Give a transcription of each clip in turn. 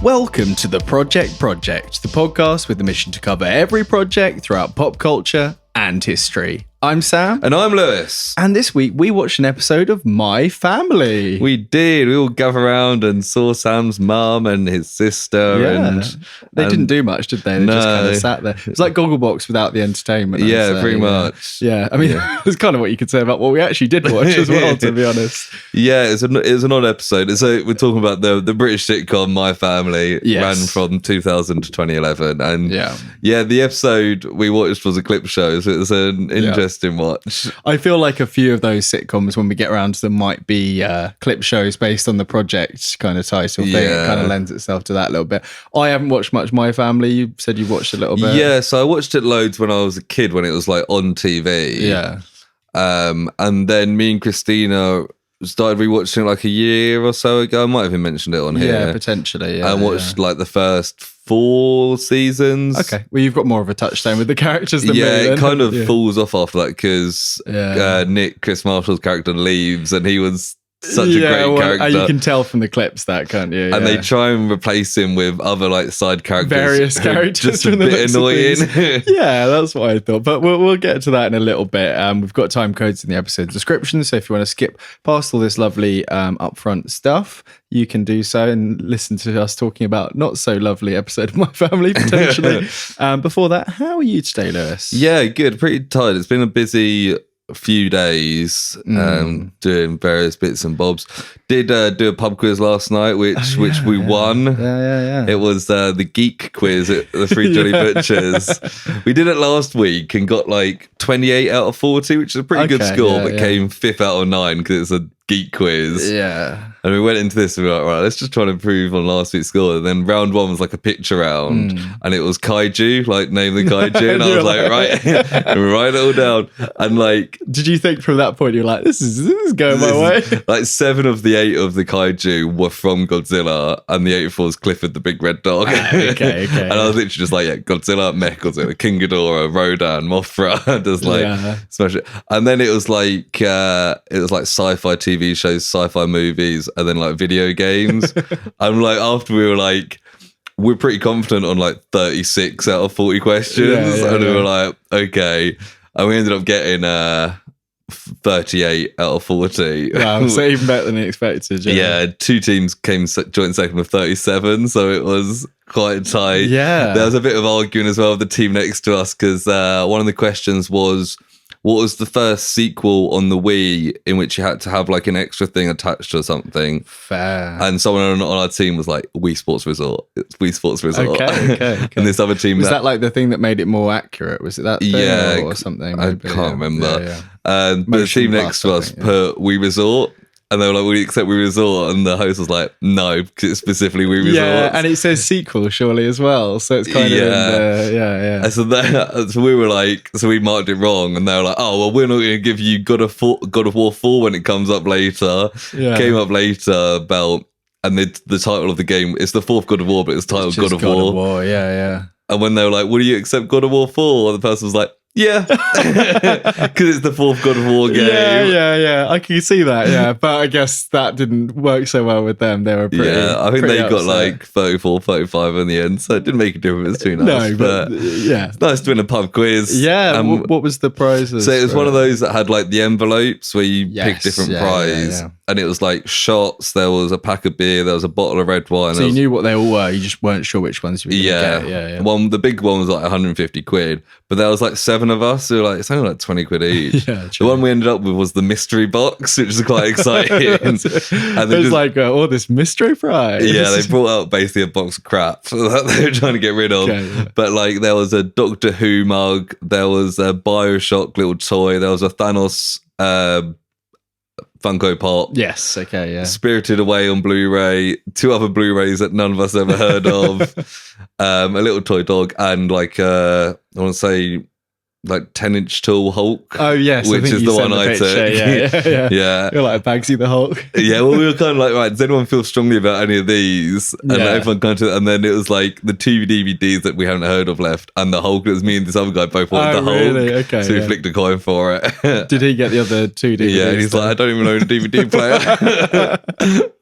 Welcome to the Project, the podcast with the mission to cover every project throughout pop culture and history. I'm Sam. And I'm Lewis. And this week we watched an episode of My Family. We did. We all gathered around and saw Sam's mum and his sister. Yeah. They didn't do much, did they? They just kind of sat there. It's like Gogglebox without the entertainment. Yeah, pretty much. Yeah, I mean, it's kind of what you could say about what we actually did watch as well, to be honest. Yeah, it's an odd episode. So we're talking about the British sitcom My Family. Ran from 2000 to 2011. And the episode we watched was a clip show, so it was an interesting watch. I feel like a few of those sitcoms, when we get around to them, might be clip shows based on the project kind of title thing. It kind of lends itself to that a little bit. I haven't watched much My Family. You said you watched a little bit. Yeah, so I watched it loads when I was a kid, when it was like on TV. Yeah. And then me and Christina started rewatching it like a year or so ago. I might have even mentioned it on here. Yeah, potentially. Yeah, and watched like the first 4 seasons. Okay, well, you've got more of a touchstone with the characters than me. It kind of falls off after that because Nick, Chris Marshall's character, leaves, and he was such a great character. You can tell from the clips that, can't you? And they try and replace him with other like side characters, various characters, just a bit annoying. Yeah, that's what I thought. But we'll get to that in a little bit. We've got time codes in the episode description, so if you want to skip past all this lovely upfront stuff, you can do so and listen to us talking about not so lovely episode of My Family potentially. Before that, how are you today, Lewis? Yeah, good. Pretty tired. It's been a busy few days doing various bits and bobs. Did do a pub quiz last night, which we won. Yeah. It was the geek quiz at the Three Jolly Butchers. We did it last week and got like 28 out of 40, which is a pretty good score, but came 5th out of 9 because it's a geek quiz. Yeah. And we went into this and we were like, right, let's just try and improve on last week's score. And then round 1 was like a picture round, and it was kaiju, like name the kaiju. And I was like, right, and we write it all down. And like, did you think from that point you're like, this is going my way? Like 7 of the 8 of the kaiju were from Godzilla, and the 8th was Clifford the Big Red Dog. Okay. And I was literally just like, Godzilla, Mechagodzilla, King Ghidorah, Rodan, Mothra, just like smash it. And then it was like sci-fi TV shows, sci-fi movies, and then like video games. I'm like, after we were like, we're pretty confident on like 36 out of 40 questions, and we were like, okay, and we ended up getting 38 out of 40. Wow, so even better than expected. Yeah, 2 teams came joint second with 37, so it was quite tight. Yeah, there was a bit of arguing as well with the team next to us, because one of the questions was, what was the first sequel on the Wii in which you had to have like an extra thing attached or something? Fair. And someone on our team was like, Wii Sports Resort. It's Wii Sports Resort. Okay. And this other team... Was that like the thing that made it more accurate? Was it that thing or something? Maybe? I can't remember. Yeah. But the team next to us put Wii Resort. And they were like, we accept Wii Resort. And the host was like, no, because it's specifically Wii Resort. Yeah, and it says sequel, surely, as well. So it's kind of And so we were like, so we marked it wrong. And they were like, oh, well, we're not going to give you God of War 4 when it comes up later. Yeah. Came up later about, and the title of the game, it's the 4th God of War, but it's titled God of War. God of War, yeah. And when they were like, will you accept God of War 4? The person was like, yeah, because it's the 4th God of War game. Yeah. I can see that, yeah. But I guess that didn't work so well with them. They were pretty... Yeah, I think they got upset. like 34, 35 in the end, so it didn't make a difference between us. No, but yeah. It's nice to win a pub quiz. Yeah, what was the prizes? So it was one of those that had like the envelopes where you pick different prize. Yeah. And it was like shots, there was a pack of beer, there was a bottle of red wine. So you knew what they all were, you just weren't sure which ones you were going to get. Yeah. The big one was like 150 quid, but there was like 7 of us who were like, it's only like 20 quid each. Yeah, the one we ended up with was the mystery box, which was quite exciting. And it was like, this mystery prize. Yeah, they brought out basically a box of crap that they were trying to get rid of. Okay, yeah. But like there was a Doctor Who mug, there was a Bioshock little toy, there was a Thanos Funko Pop. Yes, okay, yeah. Spirited Away on Blu-ray, 2 other Blu-rays that none of us ever heard of, a little toy dog, and like I want to say like 10-inch tall Hulk. Oh yes, which is the one I took. Yeah. You're like Bagsy the Hulk. Yeah, well, we were kind of like, right, does anyone feel strongly about any of these? And everyone kind of, and then it was like the 2 DVDs that we haven't heard of left, and the Hulk. It was me and this other guy both wanted the Hulk. Really? Okay, so we flicked a coin for it. Did he get the other 2 DVDs? Yeah, and he's like, I don't even own a DVD player.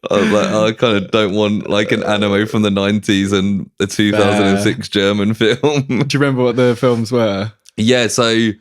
I was like, I kind of don't want like an anime from the 90s and a 2006 German film. Do you remember what the films were? Yeah, so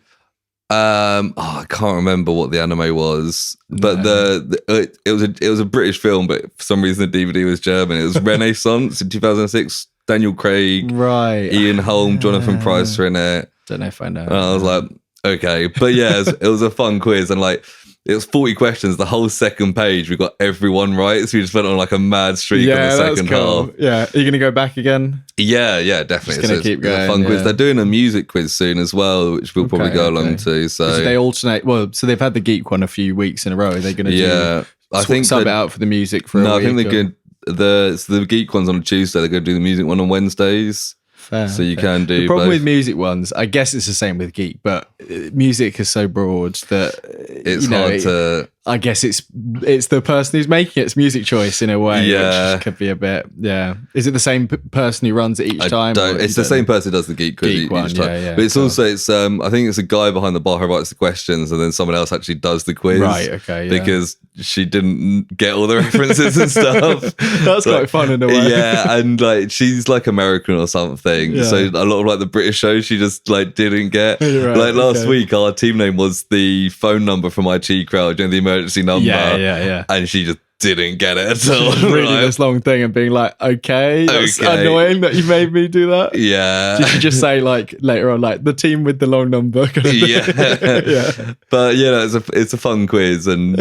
I can't remember what the anime was, but it was a British film, but for some reason the DVD was German. It was Renaissance in 2006. Daniel Craig, right? Ian Holm, Jonathan Pryce were in it. Don't know if I know. And I was like, okay, but yeah, it was a fun quiz, and like it was 40 questions. The whole second page, we got everyone right, so we just went on like a mad streak on the second half. Yeah, are you gonna go back again? Yeah, definitely. Just gonna keep going. A fun quiz. They're doing a music quiz soon as well, which we'll probably go along to. So they alternate. Well, so they've had the geek one a few weeks in a row. Are they gonna do? I think sub it out for the music for. No, a week, I think they're good. The geek one's on a Tuesday. They're going to do the music one on Wednesdays. Fair, so you can do the problem both. with music ones, I guess it's the same with geek, but music is so broad that it's hard to. I guess it's the person who's making it's music choice in a way, yeah, which could be a bit. Yeah, is it the same person who runs it each time? It's the same person who does the geek quiz each one, time. Yeah, but it's also I think it's a guy behind the bar who writes the questions, and then someone else actually does the quiz. Right. Okay. Yeah. Because she didn't get all the references and stuff. That's quite fun in a way. Yeah, and like she's like American or something, so a lot of like the British shows she just like didn't get. Right, like last week, our team name was the phone number from IT Crowd, the emergency number. Yeah. And she just didn't get it at all. Reading this long thing and being like, okay, that's annoying that you made me do that. Yeah. Did you just say like later on, like the team with the long number? Yeah. But yeah, it's a fun quiz, and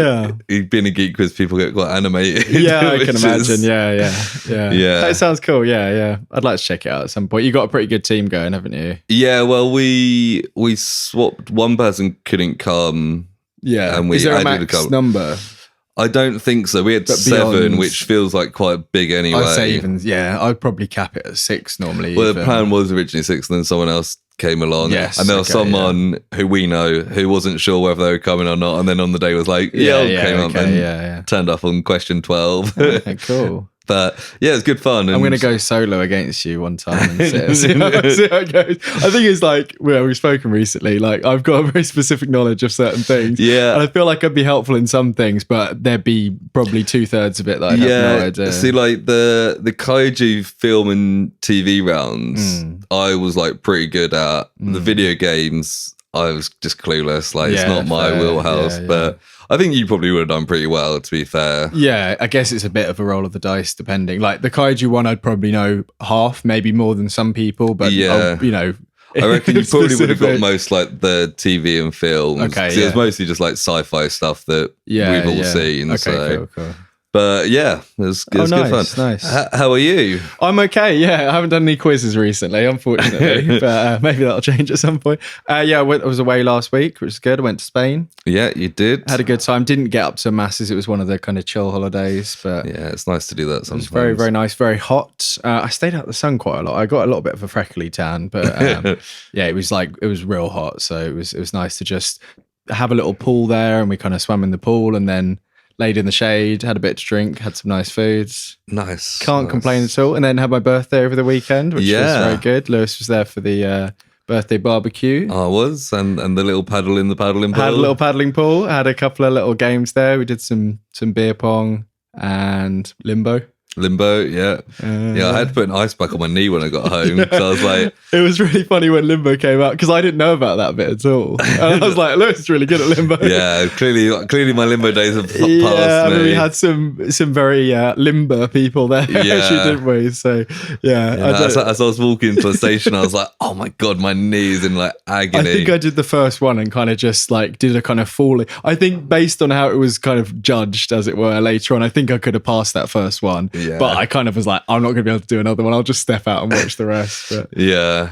being a geek quiz, people get quite animated. Yeah, I can imagine. Yeah. That sounds cool. Yeah. I'd like to check it out at some point. You got a pretty good team going, haven't you? Yeah. Well, we swapped. One person couldn't come. Yeah. And is there a max number? I don't think so. We had 7, which feels like quite big anyway. I'd say I'd probably cap it at 6 normally. Well, the plan was originally 6, and then someone else came along. Yes, and there was someone who we know who wasn't sure whether they were coming or not, and then on the day was like, came up and turned up on question 12. Okay, cool. But yeah, it's good fun. And I'm going to go solo against you one time and see how it goes. I think it's like, we've spoken recently, like I've got a very specific knowledge of certain things. Yeah. And I feel like I'd be helpful in some things, but there'd be probably 2/3 of it that I'd have no idea. See, like the kaiju film and TV rounds, I was like pretty good at. The video games, I was just clueless. Like it's not my wheelhouse, but I think you probably would have done pretty well, to be fair. Yeah, I guess it's a bit of a roll of the dice, depending. Like the kaiju one, I'd probably know half, maybe more than some people. But I reckon you probably would have got most like the TV and films. Okay, it was mostly just like sci-fi stuff that we've all seen. Okay, cool. But yeah, it was good fun. Nice. How are you? I'm okay. Yeah, I haven't done any quizzes recently, unfortunately, but maybe that'll change at some point. I was away last week, which was good. I went to Spain. Yeah, you did. Had a good time. Didn't get up to masses. It was one of the kind of chill holidays, but yeah, it's nice to do that sometimes. It was very, very nice. Very hot. I stayed out in the sun quite a lot. I got a little bit of a freckly tan, but it was real hot. So it was nice to just have a little pool there, and we kind of swam in the pool, and then laid in the shade, had a bit to drink, had some nice foods. Nice. Can't complain at all. And then had my birthday over the weekend, which was very good. Lewis was there for the birthday barbecue. I was, and the little paddle in the paddling pool. Had a little paddling pool. Had a couple of little games there. We did some beer pong and limbo. Yeah. I had to put an ice pack on my knee when I got home. So I was like... It was really funny when Limbo came out, because I didn't know about that bit at all. And I was like, Lewis is really good at Limbo. Yeah, clearly my Limbo days have passed me. I mean, we had some very limber people there, actually, didn't we? So, as I was walking to the station, I was like, oh my God, my knee's in like agony. I think I did the first one and kind of just like did a kind of falling. I think based on how it was kind of judged, as it were, later on, I think I could have passed that first one. Yeah. But I kind of was like, I'm not going to be able to do another one. I'll just step out and watch the rest. But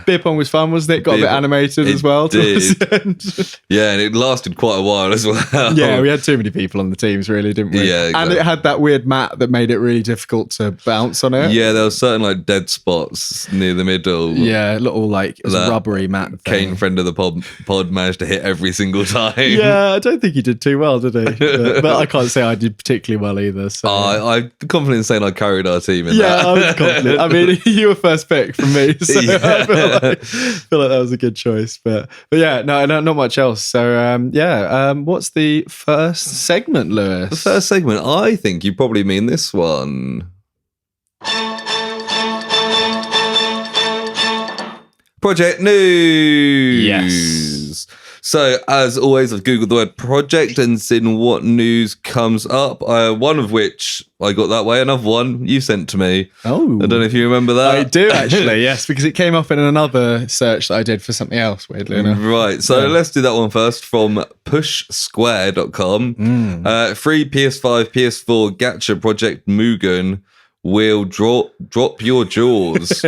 beer pong was fun, wasn't it? Got a bit animated as well. Yeah, and it lasted quite a while as well. Yeah, we had too many people on the teams, really, didn't we? Yeah, exactly. And it had that weird mat that made it really difficult to bounce on it. Yeah, there were certain like dead spots near the middle. Yeah, little like it was a rubbery mat thing. Kane, friend of the pod, managed to hit every single time. Yeah, I don't think he did too well, did he? But I can't say I did particularly well either. So. I'm confident in saying I carried our team in Yeah, that. I was confident. I mean, you were first pick from me, so I feel like that was a good choice. But yeah, no, not much else. So what's the first segment, Lewis? The first segment, I think you probably mean this one. Project news. Yes. So, as always, I've Googled the word project and seen what news comes up. One of which I got that way, another one you sent to me. Oh. I don't know if you remember that. I do, actually, yes, because it came up in another search that I did for something else, weirdly enough. Right, so let's do that one first from pushsquare.com. Free PS5, PS4 gacha project Mugen will drop your jaws.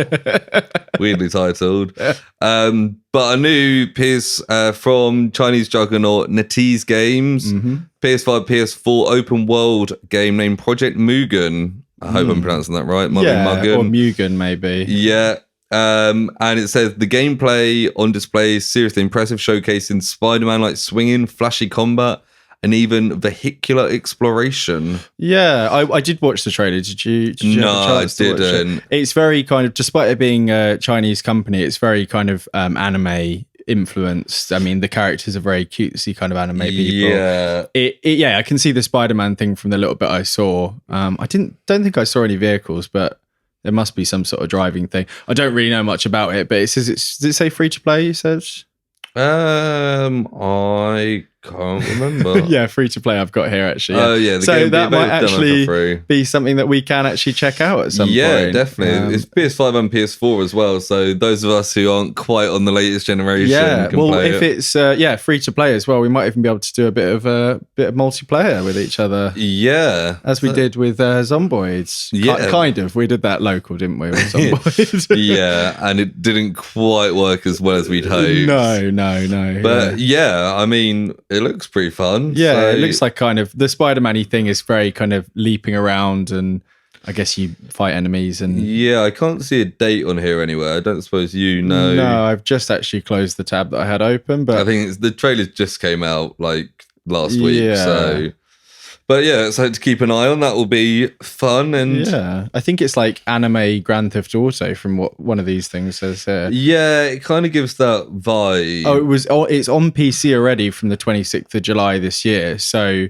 Weirdly titled. But a new piece from Chinese juggernaut NetEase Games. PS5, PS4 open world game named Project Mugen. I hope I'm pronouncing that right. Mugen. Or Mugen, maybe. Yeah. And it says the gameplay on display is seriously impressive, showcasing Spider-Man like swinging, flashy combat, and even vehicular exploration. Yeah, I did watch the trailer. Did you No, have a chance to watch didn't. it? It's very kind of, despite it being a Chinese company, it's very kind of anime influenced. I mean, the characters are very cutesy kind of anime people. Yeah. I can see the Spider-Man thing from the little bit I saw. I don't think I saw any vehicles, but there must be some sort of driving thing. I don't really know much about it, but it says does it say free to play, you said? I can't remember. Yeah, free to play I've got here actually. Oh yeah, the so game that might actually free. be something that we can actually check out at some point. Yeah, definitely. It's PS5 and PS4 as well. So those of us who aren't quite on the latest generation can play if it's free to play as well, we might even be able to do a bit of multiplayer with each other. Yeah, as we did with Zomboids. Yeah, kind of. We did that local, didn't we, with Zomboids? Yeah, and it didn't quite work as well as we'd hoped. No. But yeah, I mean, it looks pretty fun. Yeah, so. It looks like kind of the Spider-Man-y thing is very kind of leaping around, and I guess you fight enemies. And yeah, I can't see a date on here anywhere. I don't suppose you know. No, I've just actually closed the tab that I had open, but I think the trailers just came out like last week. So, but yeah, so to keep an eye on, that will be fun. And yeah, I think it's like anime Grand Theft Auto from what one of these things says here. Yeah, it kind of gives that vibe. It's on PC already from the 26th of July this year, so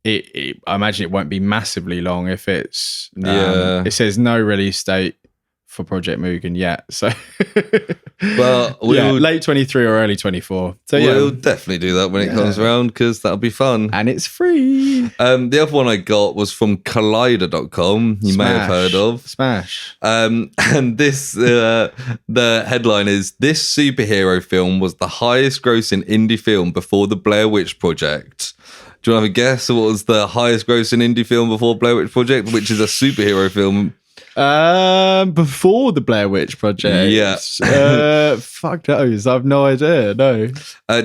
I imagine it won't be massively long if it's it says no release date for Project Mugen yet, so but late 23 or early 24. So we'll definitely do that when it comes around, because that'll be fun. And it's free. The other one I got was from collider.com. You may have heard of. Smash. And this, the headline is, this superhero film was the highest grossing indie film before the Blair Witch Project. Do you want to have a guess what was the highest grossing indie film before Blair Witch Project, which is a superhero film? Before the Blair Witch Project. Yeah. Fuck knows. I've no idea. No.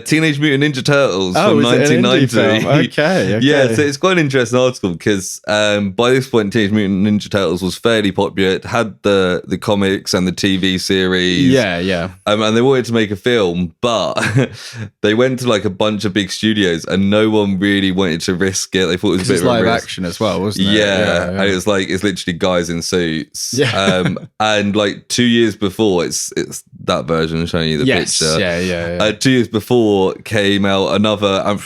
Teenage Mutant Ninja Turtles from 1990. Okay. Yeah, so it's quite an interesting article because by this point, Teenage Mutant Ninja Turtles was fairly popular. It had the comics and the TV series. Yeah. And they wanted to make a film, but they went to like a bunch of big studios and no one really wanted to risk it. They thought it was a bit of a live risk. action as well, wasn't it? Yeah. And it was like, it's literally guys in suits. Yeah. And like 2 years before, it's that version showing you the picture. Yeah. 2 years before came out another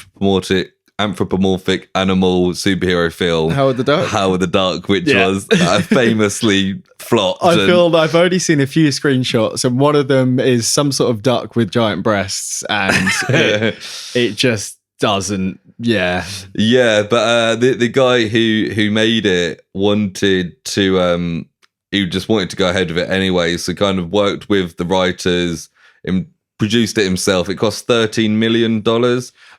anthropomorphic animal superhero film, Howard the Duck, which was famously flopped. I feel I've only seen a few screenshots, and one of them is some sort of duck with giant breasts, and it just doesn't. Yeah, but the guy who made it wanted to he just wanted to go ahead with it anyway, so kind of worked with the writers and produced it himself. It cost $13 million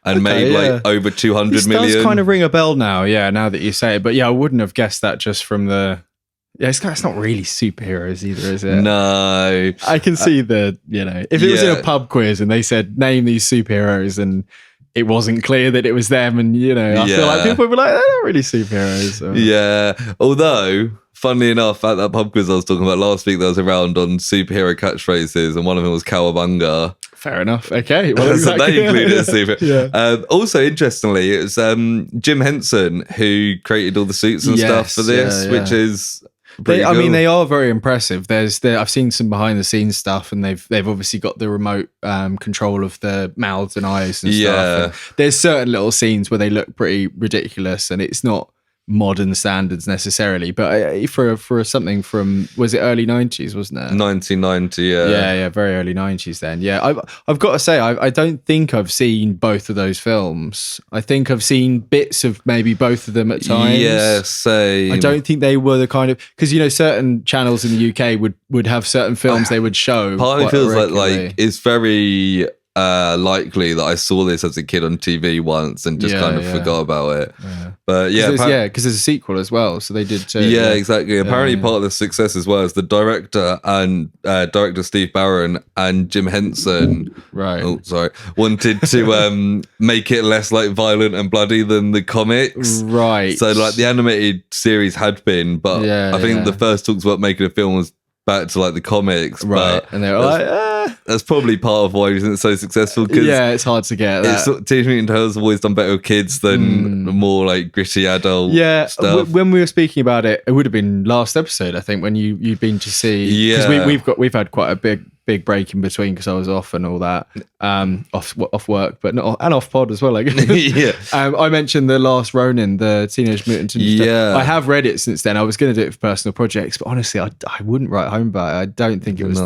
and made like over 200 million. This does kind of ring a bell now, now that you say it. But yeah, I wouldn't have guessed that just from the... Yeah, it's not really superheroes either, is it? No. I can see if it was in a pub quiz and they said, name these superheroes, and it wasn't clear that it was them, and, I feel like people would be like, they're not really superheroes. Or... Yeah, although... Funnily enough, at that pub quiz I was talking about last week, there was a round on superhero catchphrases, and one of them was Cowabunga. Fair enough. Okay. Well, so they included a super. Yeah. Also, interestingly, it was Jim Henson who created all the suits and stuff for this, which is I mean, they are very impressive. I've seen some behind the scenes stuff, and they've obviously got the remote control of the mouths and eyes and stuff. And there's certain little scenes where they look pretty ridiculous, and it's not modern standards necessarily, but for something from, was it early 90s, wasn't it? 1990, yeah, very early 90s then. Yeah, I've got to say, I don't think I've seen both of those films. I think I've seen bits of maybe both of them at times. Yeah, same. I don't think they were the kind of, because certain channels in the UK would have certain films they would show. Part of me feels like it's very likely that I saw this as a kid on TV once and just forgot about it. But because there's a sequel as well, so they did too. Exactly. Apparently part of the success as well is the director and director Steve Barron and Jim Henson wanted to make it less like violent and bloody than the comics, right? So like the animated series had been, but I think the first talks about making a film was back to like the comics, right? And they were like, that's probably part of why it isn't so successful. Cause it's hard to get that. Teenage Mutant Turtles have always done better with kids than more like gritty adult stuff. When we were speaking about it, it would have been last episode, I think, when you'd been to see. Because we've had quite a big break in between because I was off and all that, off work, but not and off pod as well. I guess. I mentioned the Last Ronin, the Teenage Mutant Ninja Turtles. Yeah, I have read it since then. I was going to do it for personal projects, but honestly, I wouldn't write home about it. I don't think it was.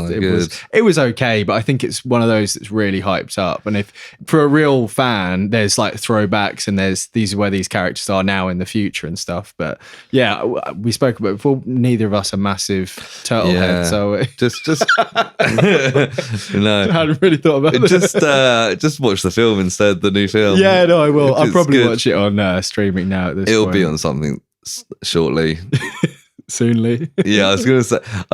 It was okay, but I think it's one of those that's really hyped up. And if for a real fan, there's like throwbacks and these are where these characters are now in the future and stuff. But yeah, we spoke about it before. Neither of us are massive turtle heads, so just. No, I hadn't really thought about it. Just watch the film instead, the new film. Yeah, no, I will. I'll probably watch it on streaming now at this It'll point. be on something shortly. Soonly. Yeah, I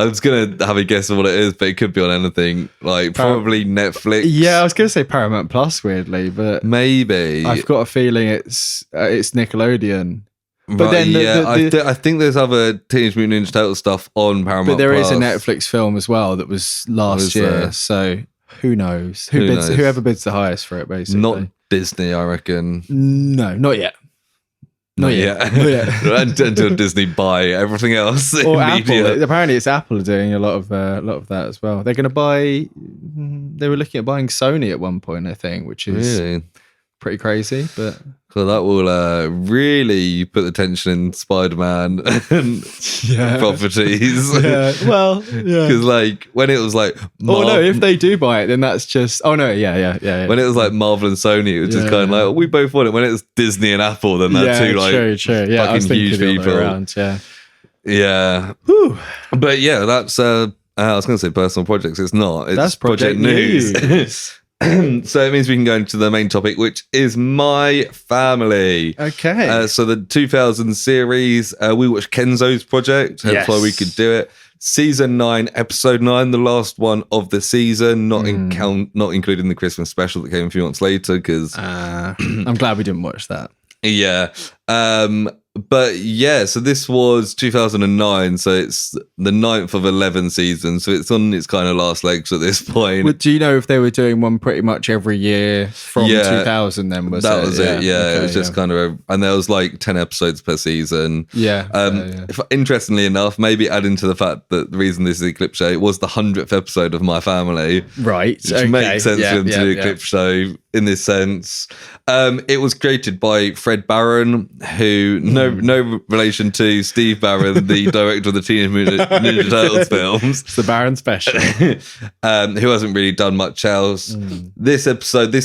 was gonna have a guess of what it is, but it could be on anything. Like probably Netflix. Yeah, I was gonna say Paramount Plus, weirdly, but maybe. I've got a feeling it's Nickelodeon. But right, then I think there's other Teenage Mutant Ninja Turtles stuff on Paramount. But there Plus. is a Netflix film as well that was last year. There? So who knows? Whoever bids the highest for it, basically. Not Disney, I reckon. No, not yet. Not yet. Until Disney buy everything else. Or Apple. Apparently, it's Apple doing a lot of that as well. They're going to buy. They were looking at buying Sony at one point, I think, which is pretty crazy, but. So that will really put the tension in Spider-Man and properties. Yeah, well, yeah. Because like when it was like, if they do buy it, then that's just. Oh no, yeah. When it was like Marvel and Sony, it was just kind of like we both want it. When it was Disney and Apple, then they're two like true. Yeah, fucking huge people. Around, yeah. Whew. But yeah, that's. I was going to say personal projects. It's not. It's Project News. So it means we can go into the main topic, which is my family. Okay. So the 2000 series, we watched Kenzo's project. That's why we could do it. Season 9, episode 9, the last one of the season, not including the Christmas special that came a few months later. Because I'm glad we didn't watch that. Yeah. But yeah, so this was 2009, so it's the 9th of 11 seasons, so it's on its kind of last legs at this point. Well, do you know if they were doing one pretty much every year from 2000 then? Was it? Yeah, okay, it was just kind of, and there was like 10 episodes per season. Interestingly enough, maybe adding to the fact that the reason this is a clip show, it was the 100th episode of My Family. Right. Which makes sense for them to do a clip show in this sense. It was created by Fred Barron, who no relation to Steve Barron, the director of the Teenage Mutant Ninja Turtles films. It's the Barron special. Who hasn't really done much else. This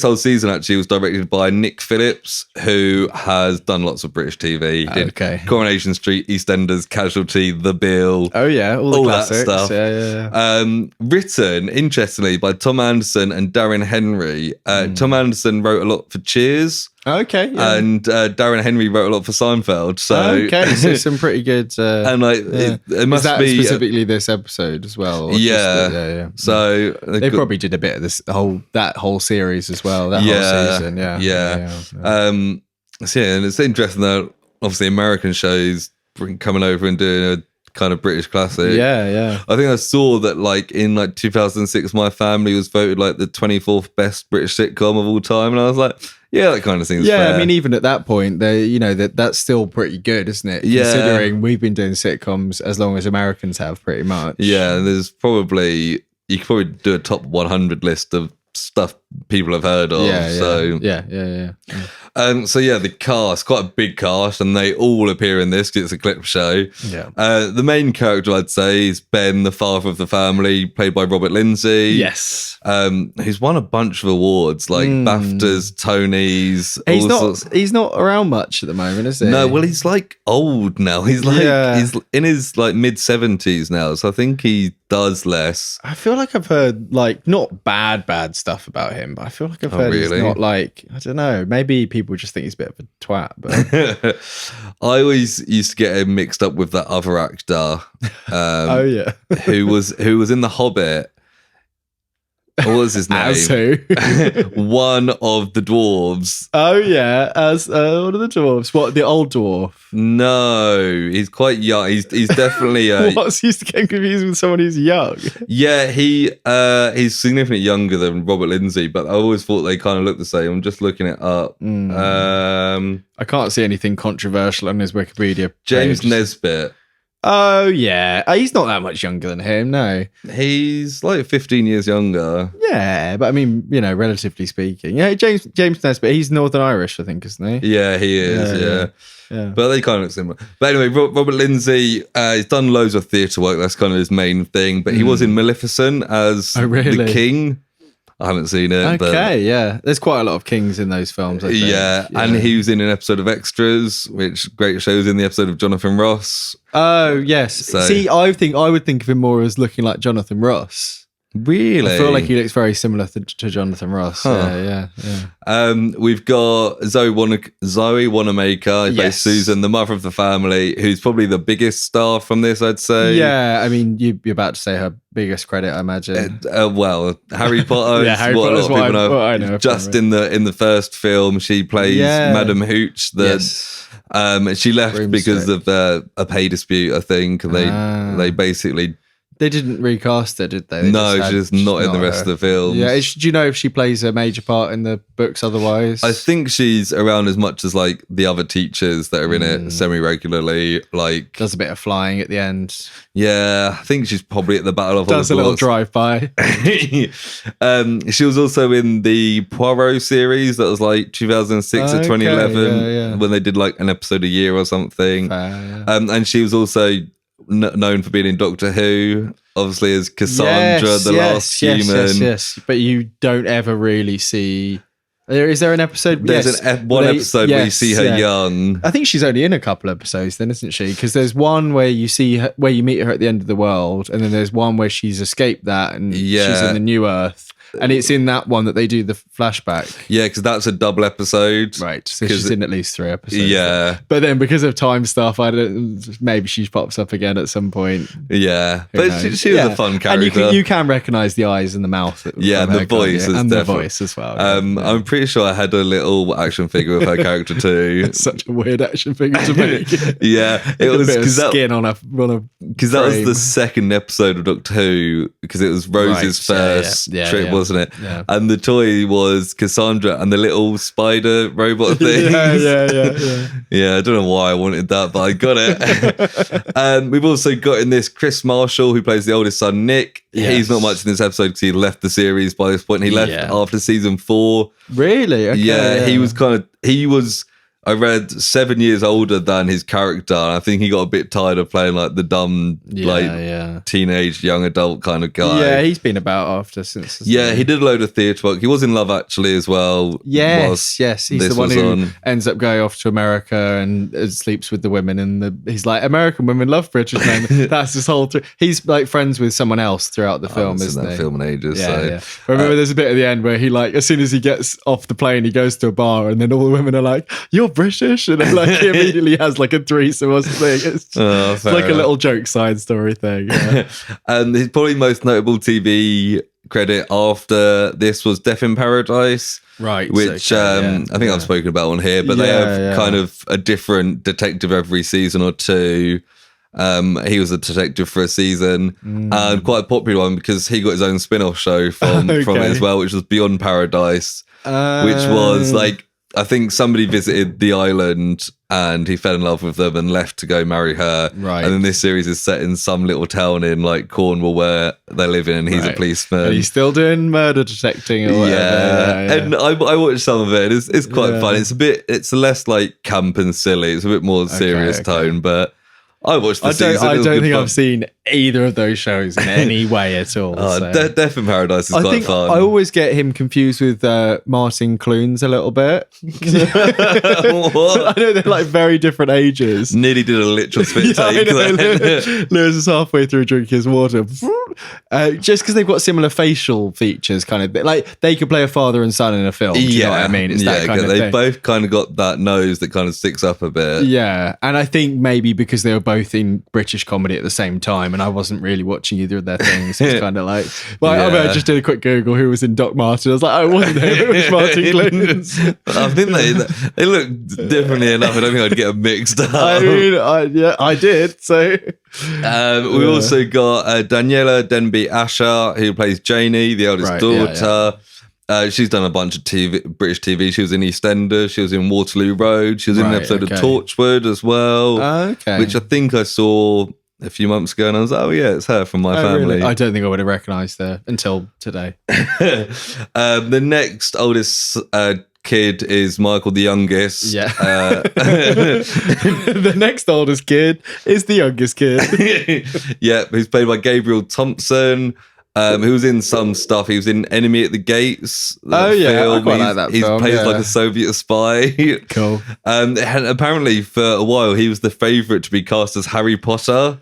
whole season actually was directed by Nick Phillips, who has done lots of British TV. Did Coronation Street, EastEnders, Casualty, The Bill. Oh yeah, all the classics. That stuff. Yeah. Written, interestingly, by Tom Anderson and Darren Henry. Tom Anderson wrote a lot for Cheers. Okay. Yeah. And Darren Henry wrote a lot for Seinfeld. So so some pretty good. And like it must be specifically this episode as well. Yeah. So they probably did a bit of that whole series as well. That whole season. Yeah. So and it's interesting that obviously American shows coming over and doing a kind of British classic. Yeah. I think I saw that like in like 2006, My Family was voted like the 24th best British sitcom of all time, and I was like, Yeah, that kind of seems Yeah, fair. I mean, even at that point, that's still pretty good, isn't it? Yeah. Considering we've been doing sitcoms as long as Americans have, pretty much. Yeah, there's probably, you could probably do a top 100 list of stuff people have heard of. Yeah, So yeah. so yeah, the cast, quite a big cast, and they all appear in this because it's a clip show. Yeah. The main character, I'd say, is Ben, the father of the family, played by Robert Lindsay. Yes. He's won a bunch of awards like BAFTAs, Tonys. He's not around much at the moment, is he? No, well, he's like old now. He's like he's in his like mid-70s now, so I think he does less. I feel like I've heard like not bad stuff about him, but I feel like I've heard he's not like, I don't know, maybe people just think he's a bit of a twat. But I always used to get him mixed up with that other actor. Oh yeah, who was in The Hobbit. What was his name? As who? One of the dwarves. Oh yeah, as one of the dwarves. What, the old dwarf? No, he's quite young. He's definitely. What's used to get confused with someone who's young? Yeah, he's significantly younger than Robert Lindsay, but I always thought they kind of looked the same. I'm just looking it up. I can't see anything controversial on his Wikipedia page. James Nesbitt. Oh yeah, he's not that much younger than him. No, he's like 15 years younger. Yeah, but I mean, you know, relatively speaking, yeah. James Nesbitt, he's Northern Irish, I think, isn't he? Yeah, he is. Yeah. But they kind of look similar. But anyway, Robert Lindsay, he's done loads of theatre work. That's kind of his main thing. But he was in Maleficent as the king. I haven't seen it. Okay, yeah. There's quite a lot of kings in those films, I think. Yeah, and he was in an episode of Extras, which great shows in the episode of Jonathan Ross. Oh, yes. So, see, I would think of him more as looking like Jonathan Ross. Really? I feel like he looks very similar to Jonathan Ross. Yeah. We've got Zoe Wanamaker, who plays Susan, the mother of the family, who's probably the biggest star from this, I'd say. Yeah, I mean, you're about to say her biggest credit, I imagine. Well, Harry Potter. Yeah, Harry Potter is what I know. Just in the first film, she plays Madam Hooch. She left because of a pay dispute, I think. They basically. They didn't recast her, did they? No, she's not in the rest of the film. Yeah, do you know if she plays a major part in the books otherwise? I think she's around as much as like the other teachers that are in it semi-regularly. Like does a bit of flying at the end. Yeah, I think she's probably at the Battle of Hogwarts. Does a little drive-by. She was also in the Poirot series that was like 2006 or 2011 when they did like an episode a year or something. And she was also known for being in Doctor Who, obviously as Cassandra, the last human. Yes. But you don't ever really see. Is there an episode? There's one episode where you see her young. I think she's only in a couple episodes, then, isn't she? Because there's one where you see her, where you meet her at the end of the world, and then there's one where she's escaped that and she's in the New Earth. And it's in that one that they do the flashback. Yeah, because that's a double episode. Right. So she's in at least 3 episodes. Yeah. But then because of time stuff, maybe she pops up again at some point. Yeah. But she was a fun character. And you can recognise the eyes and the mouth. And the voice. And the voice as well. I'm pretty sure I had a little action figure of her character too. It's such a weird action figure to make. It was because skin on a because that was the second episode of Doctor Who, because it was Rose's first trip, wasn't it? Yeah. And the toy was Cassandra and the little spider robot thing. Yeah, I don't know why I wanted that, but I got it. And we've also got in this Chris Marshall, who plays the oldest son, Nick. Yes. He's not much in this episode because he left the series by this point. He left after season 4. Really? Okay, he was I read 7 years older than his character, and I think he got a bit tired of playing like the dumb, teenage, young adult kind of guy. Yeah, he's been about after since. Yeah, he did a load of theatre work. He was in Love Actually as well. Yes. He's the one who ends up going off to America and sleeps with the women, and he's like, American women love British men. That's his whole. He's like friends with someone else throughout the film, isn't he? That film in ages. Yeah. Remember, there's a bit at the end where he like, as soon as he gets off the plane, he goes to a bar, and then all the women are like, "You're British," and like he immediately has like a threesome or something. It's like a little joke side story thing. Yeah. And his probably most notable TV credit after this was Death in Paradise, right? Which I think I've spoken about on here, but they have kind of a different detective every season or two. He was a detective for a season, and quite a popular one because he got his own spin-off show from it as well, which was Beyond Paradise, which was like I think somebody visited the island and he fell in love with them and left to go marry her. Right. And then this series is set in some little town in like Cornwall where they live in, and he's a policeman. And he's still doing murder detecting or whatever. Yeah. And I watched some of it. It's quite fun. It's less like camp and silly. It's a bit more serious tone, but I watched the season. I don't think I've seen either of those shows in any way at all. Death in Paradise is quite fun. I always get him confused with Martin Clunes a little bit. What? I know they're like very different ages. Nearly did a literal spit take. Lewis is halfway through drinking his water. Just because they've got similar facial features, kind of like they could play a father and son in a film. Do you know what I mean? It's that kind of thing. They both kind of got that nose that kind of sticks up a bit. Yeah, and I think maybe because they were both in British comedy at the same time, and I wasn't really watching either of their things. It's kind of like, I just did a quick Google who was in Doc Martin. I was like, I wasn't him. It was Martin Clunes. I think they look differently enough. I don't think I'd get them mixed up. I mean, I did. So we also got Daniela Denby Asher, who plays Janie, the eldest daughter. She's done a bunch of British TV. She was in EastEnders. She was in Waterloo Road. She was in an episode of Torchwood as well, which I think I saw a few months ago, and I was like, oh yeah, it's her from my family. Really? I don't think I would have recognised her until today. The next oldest kid is Michael, the youngest. Yeah. The next oldest kid is the youngest kid. Yeah, who's played by Gabriel Thompson. Who was in some stuff. He was in Enemy at the Gates. I quite like that film. He plays like a Soviet spy. Cool. And apparently for a while he was the favourite to be cast as Harry Potter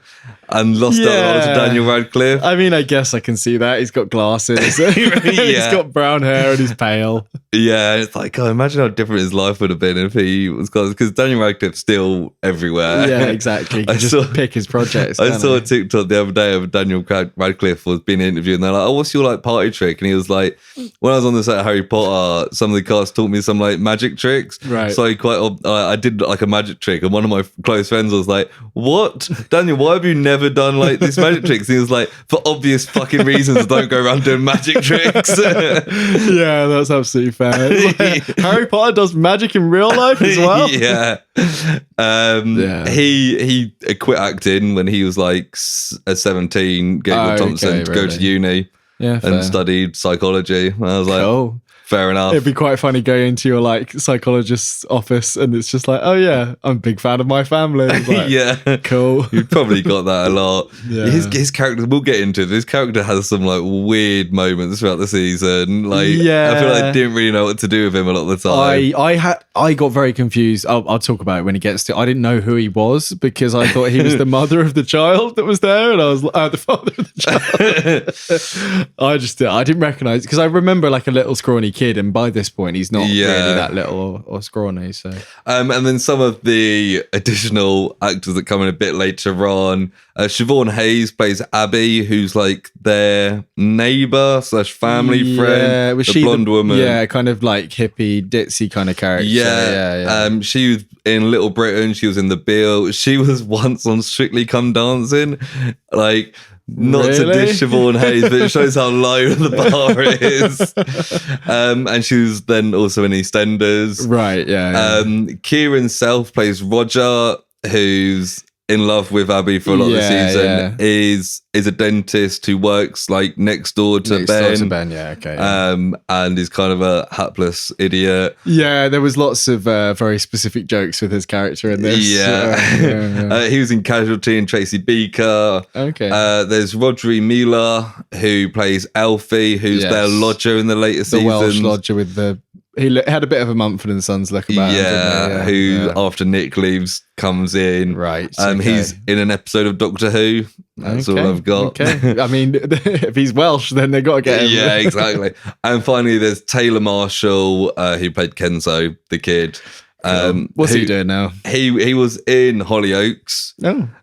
and lost out to Daniel Radcliffe. I mean, I guess I can see that. He's got glasses. He's got brown hair and he's pale. Yeah, it's like, oh, imagine how different his life would have been if he was cast, because Daniel Radcliffe's still everywhere. Yeah, exactly. You can just pick his projects. I saw a TikTok the other day of Daniel Radcliffe was being interviewed, and they're like, oh, what's your like party trick? And he was like, when I was on the set of Harry Potter, some of the cast taught me some like magic tricks. Right. So I did like a magic trick, and one of my close friends was like, what? Daniel, why have you never done like this magic tricks? And he was like, for obvious fucking reasons, don't go around doing magic tricks. Yeah, that's absolutely fair. Like, Harry Potter does magic in real life as well. Yeah. He quit acting when he was like 17, Gabriel Thompson, to go to uni and studied psychology. And I was like, cool. Fair enough. It'd be quite funny going into your like psychologist's office and it's just like, oh yeah, I'm a big fan of my family. Like, yeah, cool. You've probably got that a lot. Yeah. His character, we'll get into it. His character has some like weird moments throughout the season. Like, I feel like I didn't really know what to do with him a lot of the time. I got very confused. I'll talk about it when he gets to. I didn't know who he was because I thought he was the mother of the child that was there, and I was the father of the child. I didn't recognize because I remember like a little scrawny kid, and by this point he's not really that little or scrawny. So, and then some of the additional actors that come in a bit later on. Siobhan Hayes plays Abby, who's like their neighbor / family friend. Was the blonde woman? Yeah, kind of like hippie ditzy kind of character. Yeah. She was in Little Britain. She was in The Bill. She was once on Strictly Come Dancing. Like, not to dish Siobhan Hayes, but it shows how low the bar is. And she was then also in EastEnders. Right, Kieran Self plays Roger, who's in love with Abby for a lot of the season. Is a dentist who works like next door to Ben. And is kind of a hapless idiot. Yeah, there was lots of very specific jokes with his character in this. He was in Casualty and Tracy Beaker. There's Rodri Mila, who plays Alfie, who's their lodger in the later seasons. The Welsh lodger with the... He had a bit of a Mumford and Sons look about him, who after Nick leaves comes in. Right. He's in an episode of Doctor Who. That's all I've got. I mean, if he's Welsh, then they got to get him. Yeah, exactly. And finally, there's Taylor Marshall, who played Kenzo, the kid. What's he doing now? He was in Hollyoaks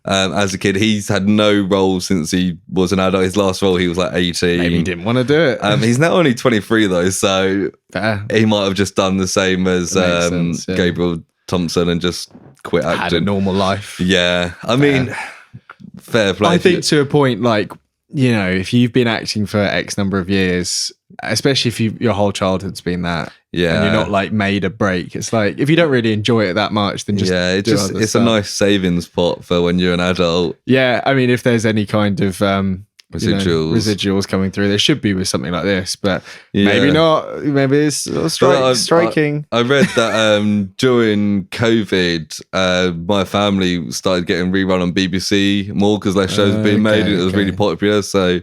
as a kid. He's had no role since he was an adult. His last role, he was like 18. Maybe he didn't want to do it. He's now only 23 though, so he might have just done the same as Gabriel Thompson and just quit acting. Had a normal life. Yeah, I mean, fair play. I think to a point, like, you know, if you've been acting for X number of years especially if your whole childhood's been that. Yeah. And you're not like made a break. It's like, if you don't really enjoy it that much, then just it's stuff. a nice savings pot for when you're an adult. Yeah, I mean, if there's any kind of residuals coming through, there should be with something like this, but maybe not. Maybe it's striking. I read that during COVID, my family started getting rerun on BBC more because their shows have been made and it was really popular. So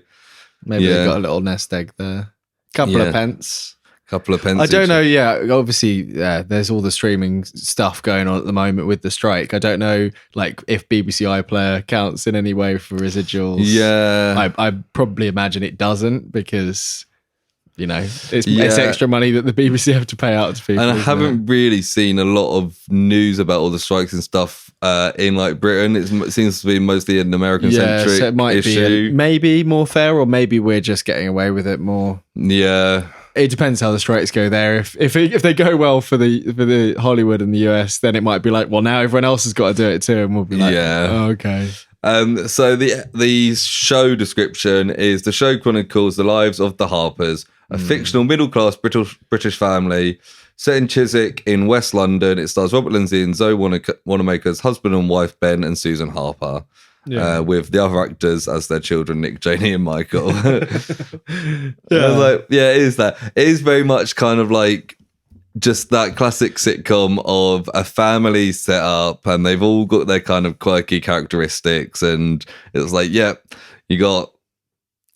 maybe they got a little nest egg there. Couple of pence. I don't know. Yeah, obviously, there's all the streaming stuff going on at the moment with the strike. I don't know, like, if BBC iPlayer counts in any way for residuals. Yeah, I probably imagine it doesn't because it's extra money that the BBC have to pay out to people. And I haven't really seen a lot of news about all the strikes and stuff in like Britain. It seems to be mostly an American centric so it might issue. Be maybe more fair, or maybe we're just getting away with it more. Yeah. It depends how the strikes go there. If they go well for the Hollywood and the US, then it might be like, well, now everyone else has got to do it too, and we'll be like, oh, okay. So the show description is: the show chronicles the lives of the Harpers, a fictional middle-class British family set in Chiswick in West London. It stars Robert Lindsay and Zoe Wanamaker's husband and wife Ben and Susan Harper. With the other actors as their children, Nick, Janie, and Michael. I was like, it is that. It is very much kind of like just that classic sitcom of a family set up, and they've all got their kind of quirky characteristics, and it's like, you got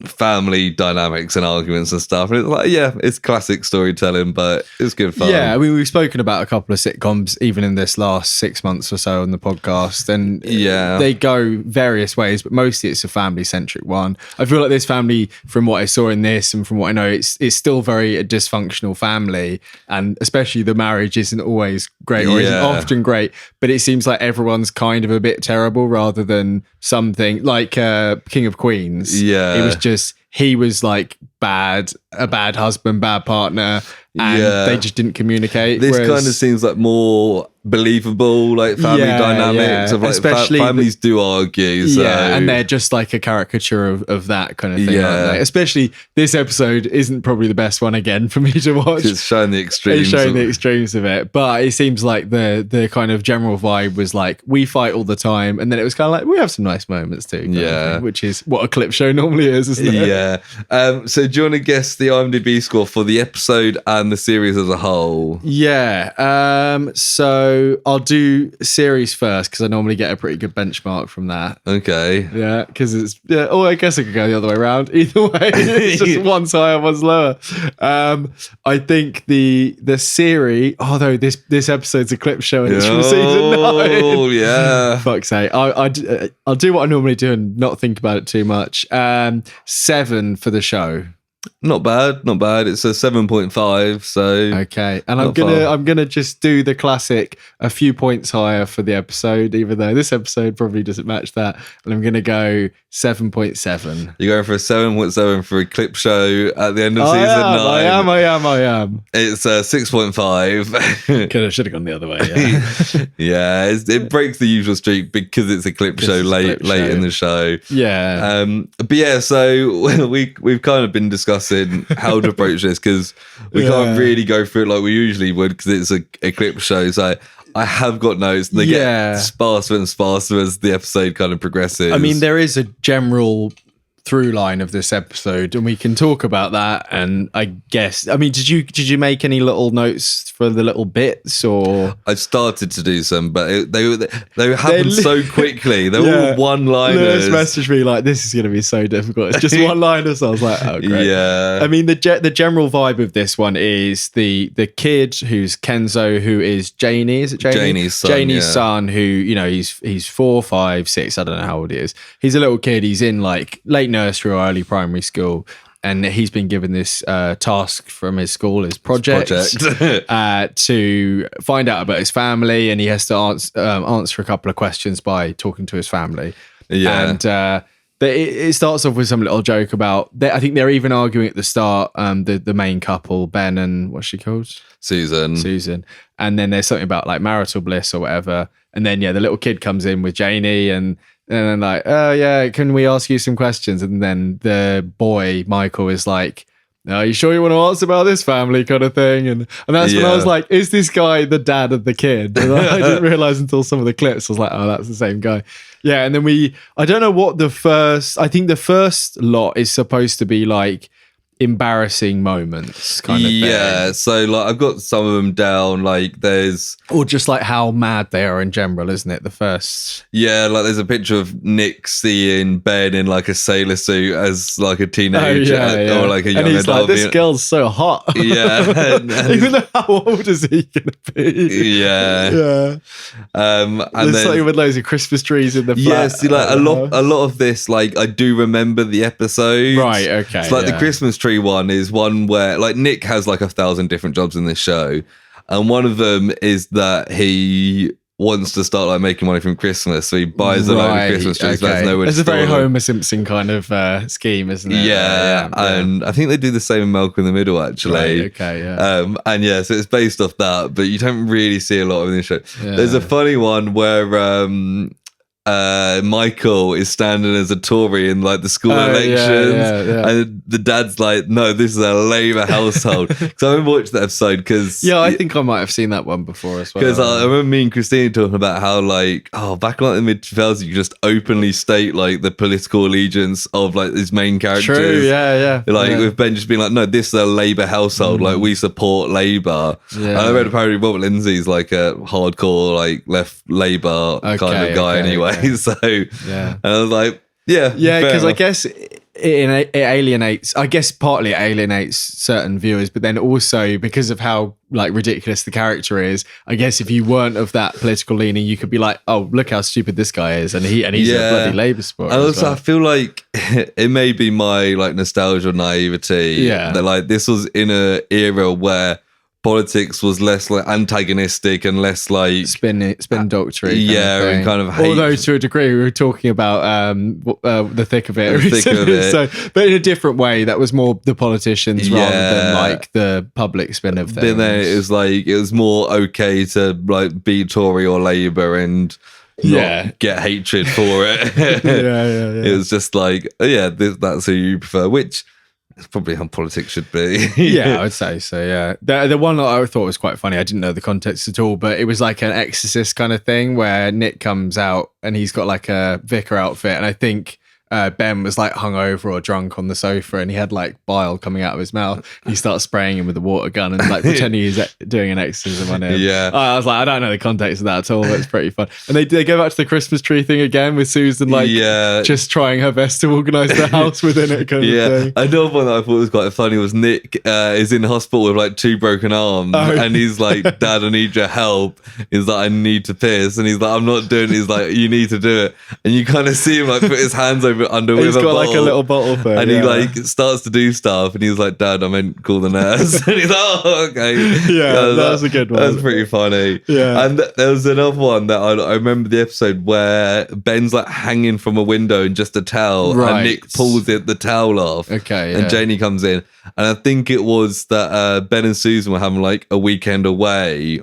family dynamics and arguments and stuff, and it's like, it's classic storytelling, but it's good fun. I mean, we've spoken about a couple of sitcoms even in this last 6 months or so on the podcast, and they go various ways, but mostly it's a family centric one. I feel like this family, from what I saw in this and from what I know, it's still very a dysfunctional family, and especially the marriage isn't always great or isn't often great, but it seems like everyone's kind of a bit terrible rather than something like King of Queens. It was just, he was like a bad husband, bad partner, and they just didn't communicate. This kind of seems like more believable, like family dynamics of like especially families do argue. So. Yeah, and they're just like a caricature of that kind of thing, aren't they? Especially this episode isn't probably the best one again for me to watch. It's showing the extremes. It's showing the extremes of it. But it seems like the kind of general vibe was like, we fight all the time, and then it was kind of like, we have some nice moments too. Which is what a clip show normally is, isn't it? Yeah. So do you want to guess the IMDb score for the episode and the series as a whole? So I'll do series first because I normally get a pretty good benchmark from that. Okay. Yeah, because it's I guess I could go the other way around. Either way, it's just one's higher, one's lower. I think the series, although this episode's a clip show and it's from season 9. Oh yeah. Fuck's sake. I'll do what I normally do and not think about it too much. 7 for the show. Not bad. It's a 7.5. So okay, and I'm gonna just do the classic, a few points higher for the episode, even though this episode probably doesn't match that. And I'm gonna go 7.7. You're going for a 7.7 for a clip show at the end of season 9. I am. It's 6.5. Should have gone the other way. Yeah, it breaks the usual streak because it's a clip show late in the show. Yeah. But yeah, so we've kind of been discussing how to approach this because we can't really go through it like we usually would because it's a clip show. So I have got notes. They get sparser and sparser as the episode kind of progresses. I mean, there is a general through line of this episode, and we can talk about that. And I guess, I mean, did you make any little notes for the little bits, or I started to do some, but they happen so quickly. They're all one-liners. Lewis messaged me like, "This is going to be so difficult. It's just one-liners." So I was like, "Oh, great." Yeah. I mean, the general vibe of this one is the kid who's Kenzo, who is Janie. Is it Janie? Janie's son. Janie's son, who he's 4, 5, 6. I don't know how old he is. He's a little kid. He's in like late nursery or early primary school, and he's been given this task from his school, his project. To find out about his family, and he has to answer a couple of questions by talking to his family. And it starts off with some little joke about I think they're even arguing at the start, the main couple, Ben and what's she called? Susan. And then there's something about like marital bliss or whatever, and then the little kid comes in with Janie, and then like, oh yeah, can we ask you some questions? And then the boy, Michael, is like, are you sure you want to ask about this family kind of thing? And that's when I was like, is this guy the dad of the kid? And I didn't realize until some of the clips, I was like, oh, that's the same guy. Yeah. And then I don't know what I think the first lot is supposed to be like embarrassing moments kind of thing. Yeah, so like I've got some of them down, like there's or just like how mad they are in general, isn't it? The first, like there's a picture of Nick seeing Ben in like a sailor suit as like a teenager or like a young and he's adult. Like, this girl's so hot. Yeah, even though how old is he gonna be? Yeah. And there's then something with loads of Christmas trees in the flat. Yeah, see, like a lot of this, like I do remember the episode. Right, okay. So like the Christmas tree one is one where like Nick has like 1,000 different jobs in this show, and one of them is that he wants to start like making money from Christmas, so he buys a load of Christmas trees. Okay. That's nowhere. It's a very Homer Simpson kind of scheme, isn't it? Yeah, and I think they do the same in Malcolm in the Middle, actually. Right, okay, yeah. And yeah, so it's based off that, but you don't really see a lot of this show. Yeah. There's a funny one where Michael is standing as a Tory in like the school elections, and the dad's like, "No, this is a Labour household." Because I remember watching that episode because I think I might have seen that one before as well. Because I remember me and Christina talking about how like back in like the mid 2000s, you could just openly state like the political allegiance of like his main characters. True, yeah. Like with Ben just being like, "No, this is a Labour household. Like we support Labour." Yeah. And I read apparently Robert Lindsay's like a hardcore like left Labour kind of guy anyway. So and I was like, because I guess it alienates. I guess partly it alienates certain viewers, but then also because of how like ridiculous the character is. I guess if you weren't of that political leaning, you could be like, "Oh, look how stupid this guy is," and he's a bloody Labour supporter. And also, I feel like it may be my like nostalgia, naivety. That like this was in an era where politics was less like antagonistic and less like spin doctrine. And kind of hate. Although to a degree we were talking about the thick of it recently. So, but in a different way, that was more the politicians rather than like the public spin of things. But then it was more okay to like be Tory or Labour and not get hatred for it. It was just like, that's who you prefer, which it's probably how politics should be. Yeah, I would say so, yeah. The one that I thought was quite funny, I didn't know the context at all, but it was like an exorcist kind of thing where Nick comes out and he's got like a vicar outfit, and I think Ben was like hungover or drunk on the sofa and he had like bile coming out of his mouth. He starts spraying him with a water gun and like pretending he's doing an exorcism on him. I was like, I don't know the context of that at all, but it's pretty fun. And they go back to the Christmas tree thing again with Susan like just trying her best to organise the house within it kind of thing. Another one that I thought was quite funny was Nick is in hospital with like 2 broken arms and he's like, "Dad, I need your help." He's like, "I need to piss," and he's like, "I'm not doing it." He's like, "You need to do it," and you kind of see him like put his hands over under he's with got a like a little bottle thing, and he like starts to do stuff and he's like, "Dad, I meant call the nurse." And he's like, "Oh, okay." That was a good one. That was pretty funny. And there was another one that I remember the episode where Ben's like hanging from a window in just a towel and Nick pulls the towel off, and Janie comes in, and I think it was that Ben and Susan were having like a weekend away,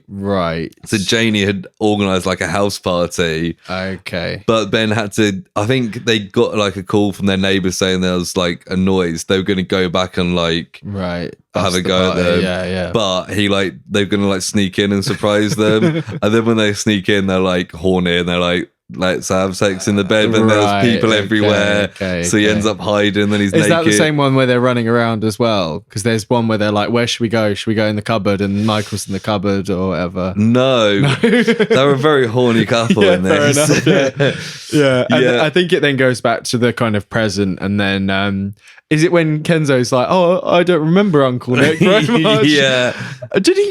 so Janie had organised like a house party, but Ben had to, I think they got like a call from their neighbours saying there was like a noise. They were going to go back and like have a go at them, but they're going to like sneak in and surprise them. And then when they sneak in, they're like horny and they're like, "Let's have sex in the bed," but there's people everywhere, so he ends up hiding. Then he's naked. Is that the same one where they're running around as well? Because there's one where they're like, "Where should we go? Should we go in the cupboard?" And Michael's in the cupboard or whatever. No. They're a very horny couple in this. Fair enough, And I think it then goes back to the kind of present, and then is it when Kenzo's like, "Oh, I don't remember Uncle Nick very much."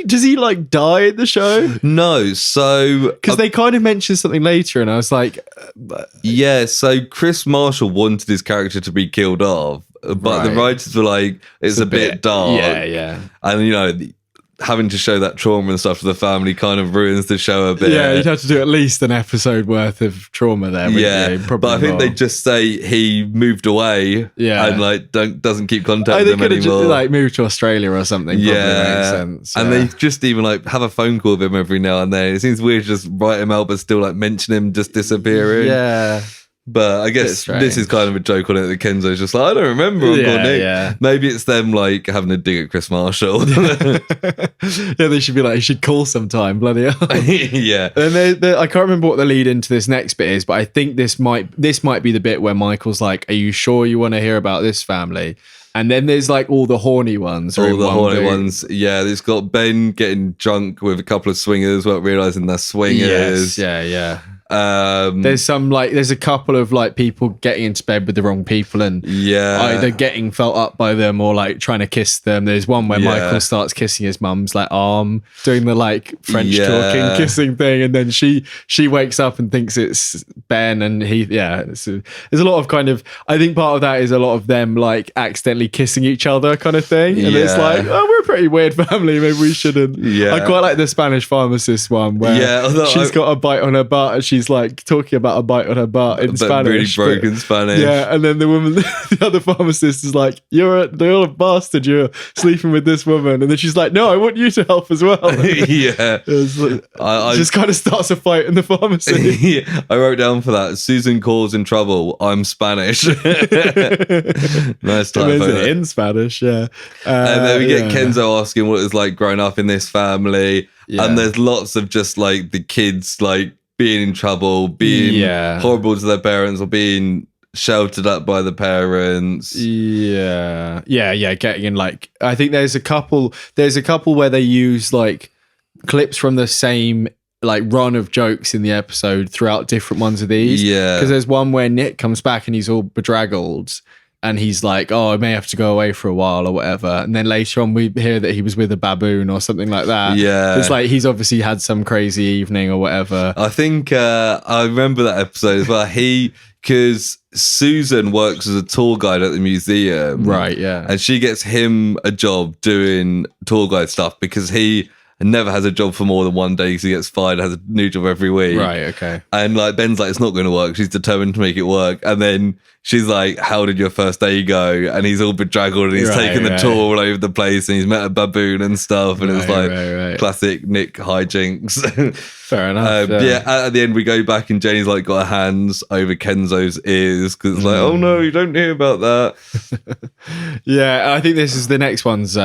Does he like die in the show? No, so because they kind of mentioned something later, and I was like, so Chris Marshall wanted his character to be killed off, but the writers were like, it's a bit dark. And you know, having to show that trauma and stuff to the family kind of ruins the show a bit. Yeah, you'd have to do at least an episode worth of trauma there. But I think they just say he moved away. And like doesn't keep contact with them anymore. Just, like moved to Australia or something. Probably makes sense. And they just even like have a phone call with him every now and then. It seems weird to just write him out, but still like mention him just disappearing. But I guess this is kind of a joke on it that Kenzo's just like, I don't remember Uncle Nick. Yeah. Maybe it's them like having a dig at Chris Marshall. Yeah, they should be like, you should call sometime, bloody hell. Yeah. And I can't remember what the lead into this next bit is, but I think this might be the bit where Michael's like, are you sure you want to hear about this family? And then there's like all the horny ones. All the horny ones. Yeah, it's got Ben getting drunk with a couple of swingers without realising they're swingers. Yes, yeah. There's a couple of like people getting into bed with the wrong people and either getting felt up by them or like trying to kiss them. There's one where Michael starts kissing his mum's like arm, doing the like French talking kissing thing, and then she wakes up and thinks it's Ben, and there's a lot of kind of, I think part of that is a lot of them like accidentally kissing each other kind of thing, and it's like, oh, we're a pretty weird family, maybe we shouldn't. I quite like the Spanish pharmacist one where she's got a bite on her butt and she's like talking about a bite on her butt in Spanish, really broken Spanish. Yeah, and then the woman, the other pharmacist is like, you're a bastard, you're sleeping with this woman, and then she's like, no, I want you to help as well. Yeah, I just kind of starts a fight in the pharmacy. I wrote down for that, Susan calls in trouble, I'm Spanish. Nice typo in Spanish. And then we get Kenzo asking what it's like growing up in this family, and there's lots of just like the kids like being in trouble, being horrible to their parents, or being sheltered up by the parents. Getting in like, I think there's a couple where they use like clips from the same like run of jokes in the episode throughout different ones of these. Because there's one where Nick comes back and he's all bedraggled. And he's like, oh, I may have to go away for a while or whatever. And then later on, we hear that he was with a baboon or something like that. Yeah. It's like he's obviously had some crazy evening or whatever. I think I remember that episode as well. Because Susan works as a tour guide at the museum. Right, yeah. And she gets him a job doing tour guide stuff because he never has a job for more than one day because he gets fired, has a new job every week. Right, okay. And like Ben's like, it's not going to work. She's determined to make it work. And then she's like, how did your first day go? And he's all bedraggled and he's taken the tour all over the place and he's met a baboon and stuff. And it's like classic Nick hijinks. Fair enough. At the end we go back and Jenny's like got her hands over Kenzo's ears because it's like, oh no, you don't hear about that. Yeah, I think this is the next one's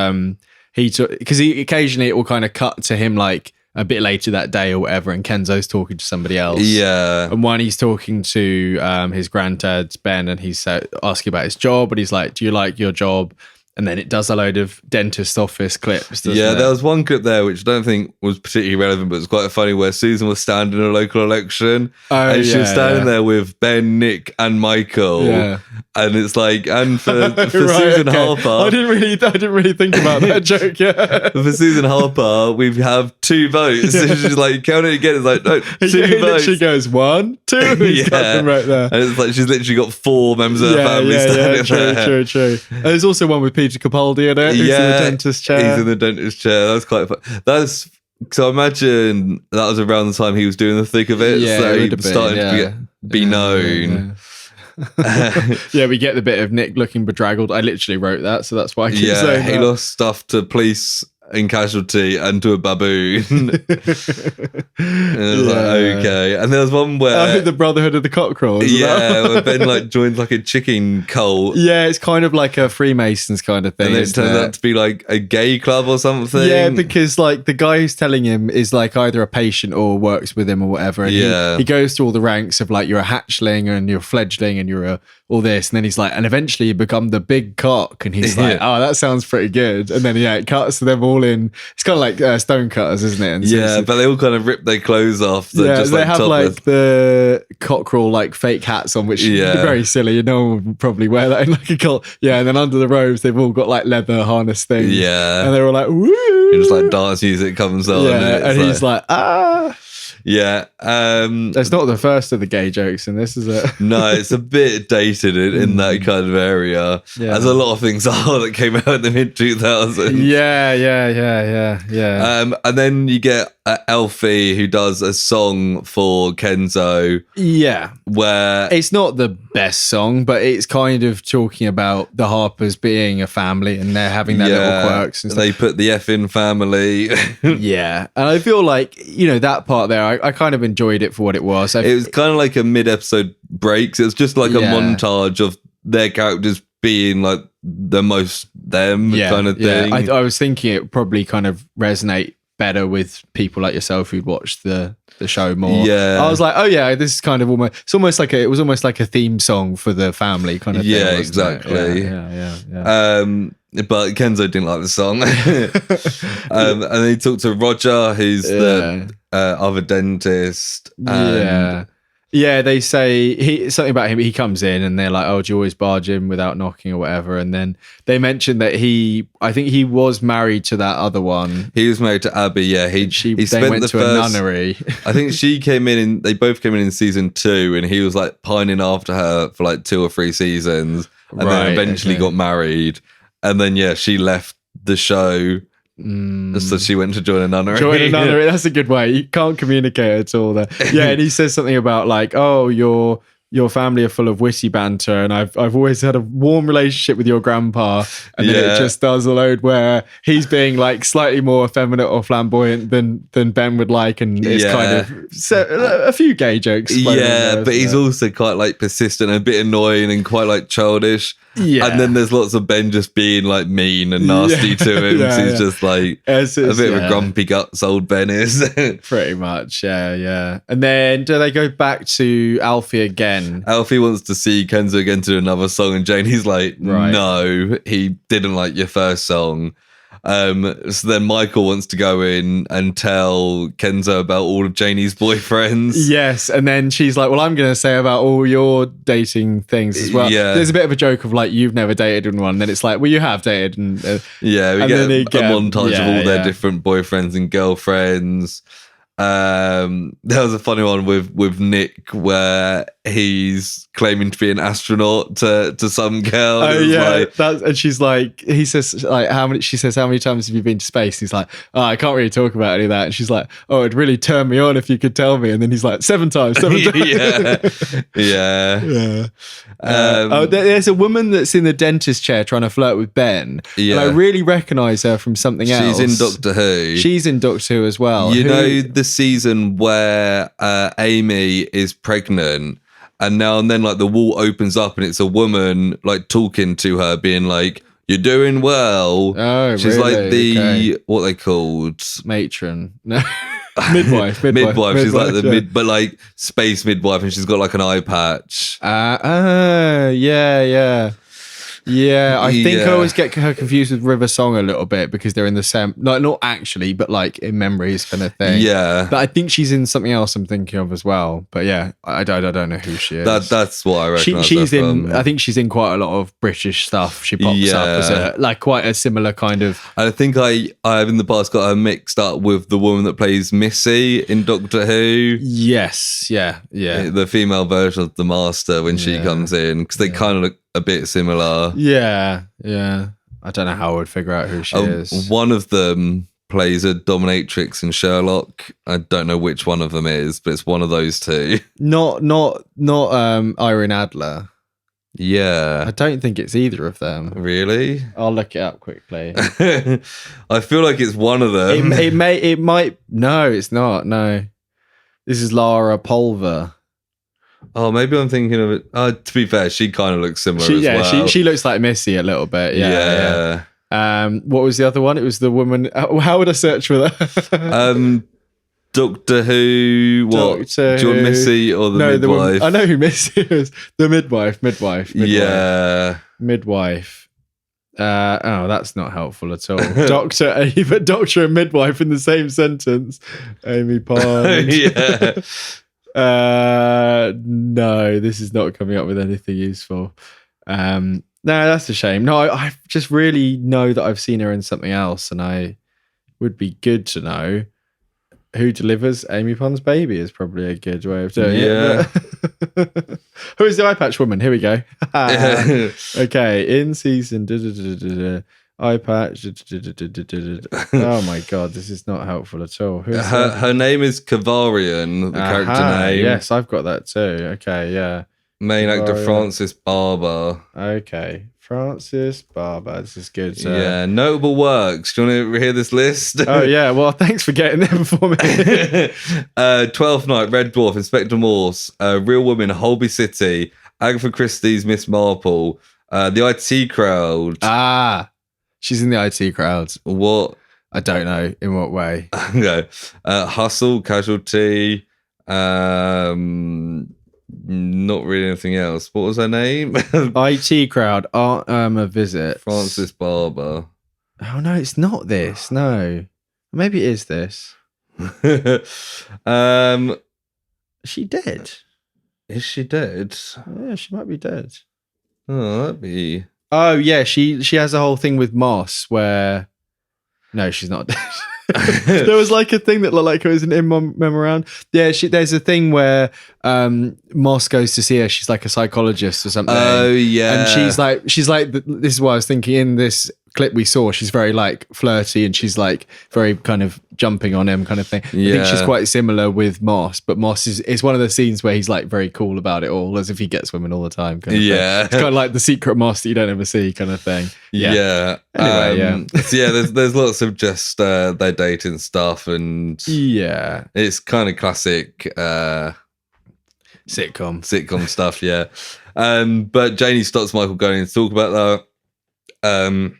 because he occasionally it will kind of cut to him like a bit later that day or whatever, and Kenzo's talking to somebody else. Yeah. And one he's talking to his granddad, Ben, and he's asking about his job, and he's like, do you like your job? And then it does a load of dentist office clips. There was one clip there which I don't think was particularly relevant, but it's quite funny where Susan was standing in a local election and she was standing there with Ben, Nick, and Michael. Yeah. And it's like, and for Susan Harper, I didn't really think about that joke. Yeah. For Susan Harper, we have 2 votes. Yeah. She's like, count it again. It's like, no, 2 votes. She goes 1, 2. He's got them right there. And it's like she's literally got 4 members of her family standing there. True. And there's also one with Peter Capaldi in it. He's in the dentist chair. He's in the dentist chair. That's quite fun. So I imagine that was around the time he was doing the thick of it. Yeah, so he he started to be known. Yeah, we get the bit of Nick looking bedraggled. I literally wrote that, so that's why I keep saying he lost stuff to police in Casualty and to a baboon. And it was like, okay. And there was one where the Brotherhood of the Cockerel. Where Ben like joins like a chicken cult. Yeah, it's kind of like a Freemasons kind of thing. And then it turns out to be like a gay club or something. Yeah, because like the guy who's telling him is like either a patient or works with him or whatever. And he goes through all the ranks of like, you're a hatchling and you're a fledgling and you're all this. And then he's like, and eventually you become the big cock. And he's like, oh, that sounds pretty good. And then it cuts to them all in. It's kind of like Stonecutters, isn't it? And but they all kind of rip their clothes off. They're just, they have like the cockerel like fake hats on, which are very silly. No one would probably wear that in like a cult. Yeah, and then under the robes, they've all got like leather harness things. Yeah, and they're all like, woo! And just like dance music comes on. Yeah, and he's like, ah. Yeah. It's not the first of the gay jokes in this, is it? No, it's a bit dated in that kind of area. Yeah. As a lot of things are that came out in the mid-2000s. Yeah. And then you get Elfie, who does a song for Kenzo. Yeah. Where it's not the best song, but it's kind of talking about the Harpers being a family and they're having their little quirks. And they put the F in family. Yeah. And I feel like, that part there, I kind of enjoyed it for what it was. It was kind of like a mid-episode break. So it's just like a montage of their characters being like the most them kind of thing. I was thinking it would probably kind of resonate better with people like yourself who'd watched the show more. Yeah, I was like, oh yeah, this is kind of it was almost like a theme song for the family kind of thing. Yeah, exactly. Yeah. But Kenzo didn't like the song. And then he talked to Roger, who's the other dentist. Yeah, they say something about him. He comes in and they're like, "Oh, do you always barge in without knocking or whatever?" And then they mentioned that I think he was married to that other one. He was married to Abby. Yeah, he went to a nunnery. I think she came in. They both came in season 2, and he was like pining after her for like 2 or 3 seasons, and then eventually got married. And then she left the show. So she went to join a nunnery. That's a good way. You can't communicate at all there. Yeah, and he says something about like, oh, your family are full of witty banter, and I've always had a warm relationship with your grandpa. And then it just does a load where he's being like slightly more effeminate or flamboyant than Ben would like, and it's kind of a few gay jokes. Yeah, but he's also quite like persistent, and a bit annoying, and quite like childish. Yeah, and then there's lots of Ben just being like mean and nasty to him. So he's just like a bit of a grumpy guts old Ben is. Pretty much, yeah. And then do they go back to Alfie again? Alfie wants to see Kenzo again to do another song, and Janie's like, no, he didn't like your first song. So then Michael wants to go in and tell Kenzo about all of Janie's boyfriends. Yes, and then she's like, well, I'm going to say about all your dating things as well. Yeah. There's a bit of a joke of like, you've never dated anyone. And then it's like, well, you have dated. And, we get a montage of all their different boyfriends and girlfriends. There was a funny one with Nick where he's claiming to be an astronaut to some girl. Oh yeah, and she's like, he says like how many times have you been to space? And he's like, oh, I can't really talk about any of that. And she's like, oh, it'd really turn me on if you could tell me. And then he's like, 7 times. Yeah. There's a woman that's in the dentist chair trying to flirt with Ben. Yeah, and I really recognise her from something else. She's in Doctor Who. She's in Doctor Who as well. You know the season where Amy is pregnant, and now and then like the wall opens up and it's a woman like talking to her, being like, "You're doing well." Oh, she's really? like the what they called matron. No. Midwife. She's like the but like space midwife, and she's got like an eye patch. Yeah, I think I always get her confused with River Song a little bit because they're in the same, like not actually, but like in memories kind of thing. Yeah, but I think she's in something else I'm thinking of as well. But yeah, I don't know who she is. That's what I reckon. She's in. I think she's in quite a lot of British stuff. She pops up as like quite a similar kind of. I think I have in the past got her mixed up with the woman that plays Missy in Doctor Who. Yes, yeah, the female version of the Master when she comes in, because they kind of look a bit similar. Yeah. I don't know how I would figure out who she is. One of them plays a dominatrix in Sherlock. I don't know which one of them is, but it's one of those two. Not Irene Adler. Yeah. I don't think it's either of them. Really? I'll look it up quickly. I feel like it's one of them. It might. No, it's not. No. This is Lara Pulver. Oh, maybe I'm thinking of it. To be fair, she kind of looks similar as well. She looks like Missy a little bit. Yeah. What was the other one? It was the woman. How would I search for that? Doctor Who. What? Do you want Missy or the midwife? I know who Missy is. The midwife. Yeah. Midwife. That's not helpful at all. Doctor and midwife in the same sentence. Amy Pond. Yeah. No, this is not coming up with anything useful. No, that's a shame. No, I just really know that I've seen her in something else, and I would be good to know who delivers Amy Pond's baby is probably a good way of doing it. Who is the eye patch woman? Here we go. Okay, in season eye patch. Oh my god, this is not helpful at all. Her name is Kavarian, the character name. Yes, I've got that too. Okay, yeah. Main actor Francis Barber. Okay. Francis Barber. This is good. Yeah, notable works. Do you want to hear this list? Oh, yeah. Well, thanks for getting them for me. 12th Night, Red Dwarf, Inspector Morse, Real Woman, Holby City, Agatha Christie's Miss Marple, The IT Crowd. Ah, she's in the IT Crowd. What? I don't know. In what way? Okay. Hustle, Casualty, not really anything else. What was her name? IT Crowd, Art Irma Visit. Francis Barber. Oh, no, it's not this. No. Maybe it is this. Is she dead? Is she dead? Yeah, she might be dead. Oh, that'd be... Oh, yeah, she has a whole thing with Moss where... No, she's not dead. There was like a thing that looked like it was an in memorandum. Yeah, there's a thing where Moss goes to see her. She's like a psychologist or something. Oh yeah, and she's like, this is what I was thinking in this clip we saw. She's very like flirty and she's like very kind of jumping on him kind of thing. Yeah. I think she's quite similar with Moss, but Moss is one of the scenes where he's like very cool about it all, as if he gets women all the time. Kind of thing. It's kind of like the secret Moss that you don't ever see kind of thing. Yeah. Anyway, So yeah, there's lots of just their dating stuff, and yeah, it's kind of classic sitcom stuff. Yeah. But Janie stops Michael going in to talk about that.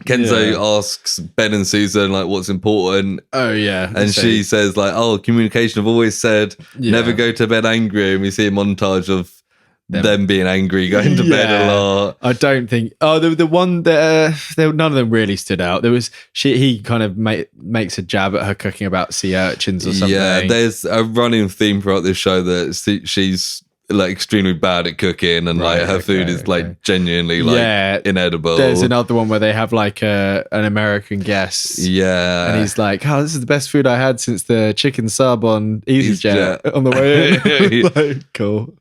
Kenzo asks Ben and Susan like what's important. Oh yeah. And she says like, oh, communication, I've always said never go to bed angry, and we see a montage of them being angry, going to bed a lot. I don't think the one that none of them really stood out. There was he kind of makes a jab at her cooking about sea urchins or something. Yeah, there's a running theme throughout this show that she's like extremely bad at cooking, and like her food is like genuinely like inedible. There's another one where they have like an American guest, and he's like, "Oh, this is the best food I had since the chicken sub on EasyJet on the way in." Like, cool.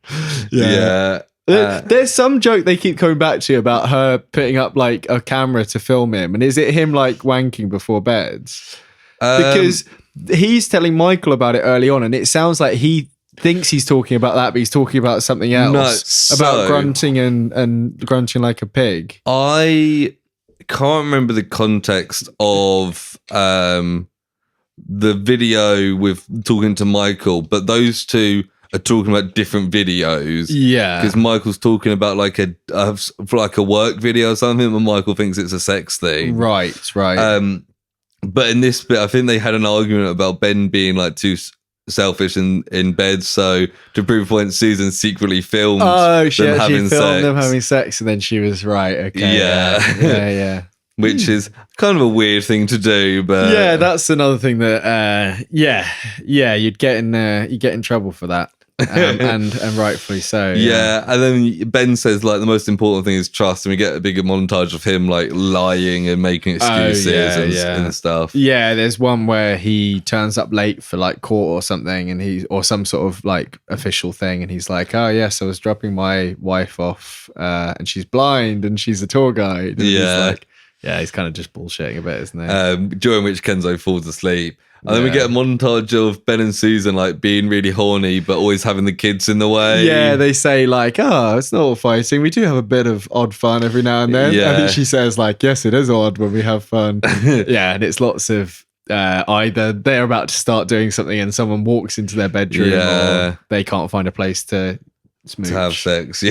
There's some joke they keep coming back to about her putting up like a camera to film him, and is it him like wanking before bed? Because he's telling Michael about it early on, and it sounds like he thinks he's talking about that, but he's talking about something else, about grunting and grunting like a pig. I can't remember the context of the video with talking to Michael, but those two are talking about different videos. Yeah, because Michael's talking about like a work video or something, and Michael thinks it's a sex thing. Right. But in this bit, I think they had an argument about Ben being like too selfish in bed, so to prove a point, Susan secretly filmed them having sex, and then she was right. Okay, yeah. Which is kind of a weird thing to do, but yeah, that's another thing that you'd get in trouble for that. And rightfully so. Yeah, and then Ben says like the most important thing is trust, and we get a bigger montage of him like lying and making excuses and stuff. Yeah, there's one where he turns up late for like court or something, and or some sort of like official thing, and he's like, "Oh yes, I was dropping my wife off, and she's blind, and she's a tour guide." And he's like, he's kind of just bullshitting a bit, isn't he? During which Kenzo falls asleep. And then we get a montage of Ben and Susan like being really horny, but always having the kids in the way. Yeah, they say like, "Oh, it's not all fighting. We do have a bit of odd fun every now and then." I think she says like, "Yes, it is odd when we have fun." And it's lots of either they're about to start doing something and someone walks into their bedroom, or they can't find a place to smooch. To have sex,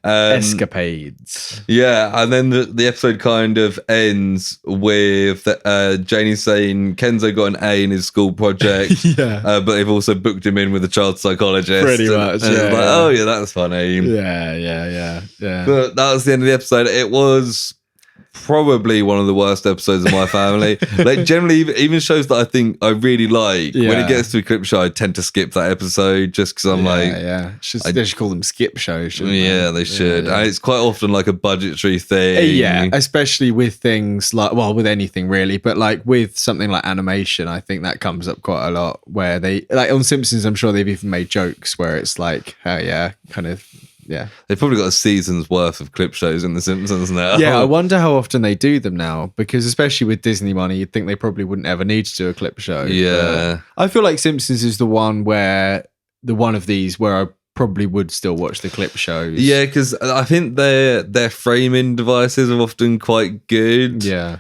escapades. And then the episode kind of ends with Janie saying Kenzo got an A in his school project, but they've also booked him in with a child psychologist. Pretty much, and it's like, oh yeah, that's funny. Yeah. But that was the end of the episode. It was probably one of the worst episodes of My Family. Like generally, even shows that I think I really like, when it gets to a clip show, I tend to skip that episode just because I'm they should call them skip shows, shouldn't they? They should. And it's quite often like a budgetary thing. Especially with things like, well, with anything really, but like with something like animation, I think that comes up quite a lot, where they, like on Simpsons, I'm sure they've even made jokes where it's like, they've probably got a season's worth of clip shows in The Simpsons now. Yeah, I wonder how often they do them now, because especially with Disney money, you'd think they probably wouldn't ever need to do a clip show. Yeah. I feel like Simpsons is the one of these where I probably would still watch the clip shows. Yeah, because I think their framing devices are often quite good. Yeah.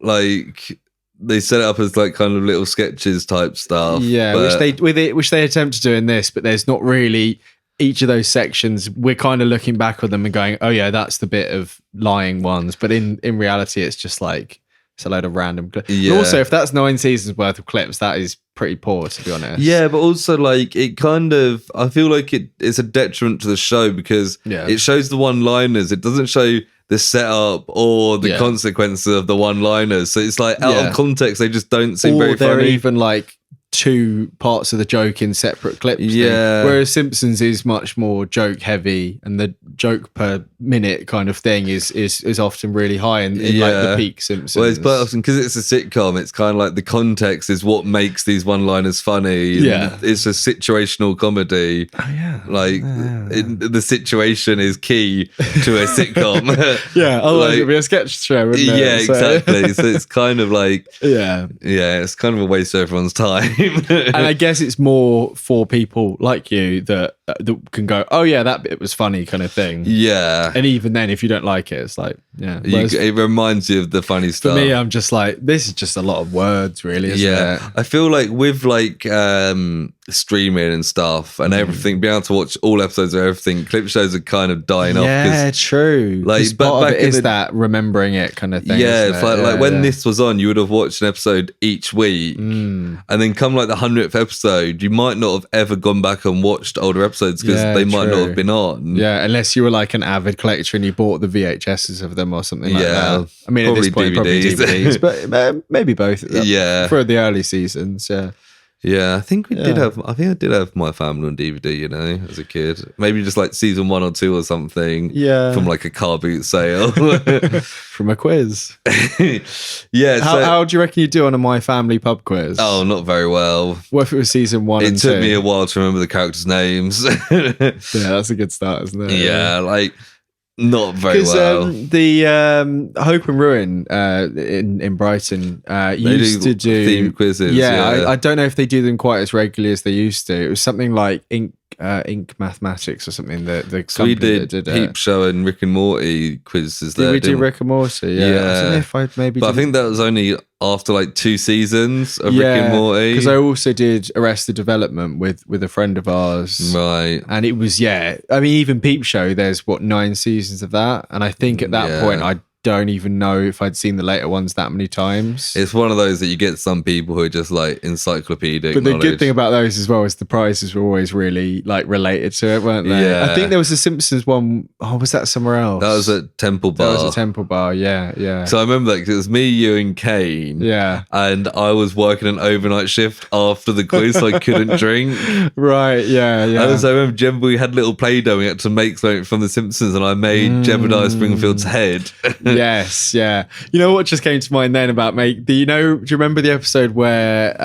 Like they set it up as like kind of little sketches type stuff. Yeah, but which they attempt to do in this, but there's not really each of those sections. We're kind of looking back on them and going, oh yeah, that's the bit of lying ones. But in reality, it's just like it's a load of random clips. Yeah. And also, if that's 9 seasons worth of clips, that is pretty poor, to be honest. Yeah, but also like it kind of, I feel like it's a detriment to the show because it shows the one-liners. It doesn't show the setup or the consequences of the one-liners. So it's like out of context, they just don't seem very they're funny. even like 2 parts of the joke in separate clips. Yeah. Whereas Simpsons is much more joke heavy, and the joke per minute kind of thing is often really high in like the peak Simpsons. Well, it's quite often because it's a sitcom. It's kind of like the context is what makes these one-liners funny. Yeah, it's a situational comedy. Oh yeah, like the situation is key to a sitcom. Yeah, otherwise it'd be a sketch show, wouldn't it? Yeah, exactly. So it's kind of like yeah, it's kind of a waste of everyone's time. And I guess it's more for people like you that can go, oh yeah, that bit was funny, kind of thing. Yeah. And even then, if you don't like it, it's like, yeah. It reminds you of the funny stuff. For me, I'm just like, this is just a lot of words, really, isn't it? I feel like with like streaming and stuff and everything, being able to watch all episodes of everything, clip shows are kind of dying off. Yeah, true. Like, but but part back of it in is that remembering it kind of thing. Yeah, it's like when yeah. this was on, you would have watched an episode each week, and then come like the 100th episode, you might not have ever gone back and watched older episodes because they might not have been on. Yeah, unless you were like an avid collector and you bought the VHSs of them or something like that. I mean, probably at this point, probably DVDs, but maybe both. For the early seasons, yeah. Yeah, I think I did have My Family on DVD, you know, as a kid. Maybe just like season 1 or 2 or something. Yeah. From like a car boot sale. From a quiz. Yeah. How do you reckon you do on a My Family pub quiz? Oh, not very well. What if it was season 1 and 2? It took me a while to remember the characters' names. Yeah, that's a good start, isn't it? Yeah, like not very well. The Hope and Ruin in Brighton used to do theme quizzes. Yeah, I don't know if they do them quite as regularly as they used to. It was something like Ink Mathematics or something. We did Peep Show and Rick and Morty quizzes. Did we do Rick and Morty? Yeah. I don't know if I maybe. But I think that was only after like 2 seasons of Rick and Morty. Because I also did Arrested Development with a friend of ours. Right. And it was, I mean, even Peep Show, there's 9 seasons of that. And I think at that point, I don't even know if I'd seen the later ones that many times. It's one of those that you get some people who are just like encyclopedic But the knowledge. good thing about those as well is the prizes were always really like related to it, weren't they? Yeah. I think there was a Simpsons one. Oh, was that somewhere else? That was at Temple Bar. That was at Temple Bar, yeah. So I remember that because it was me, you and Kane. Yeah. And I was working an overnight shift after the quiz, so I couldn't drink. Right, yeah. And so I remember we had little Play-Doh, we had to make something from The Simpsons, and I made Jebediah Springfield's head. Yes, yeah. You know what just came to mind then about do you remember the episode where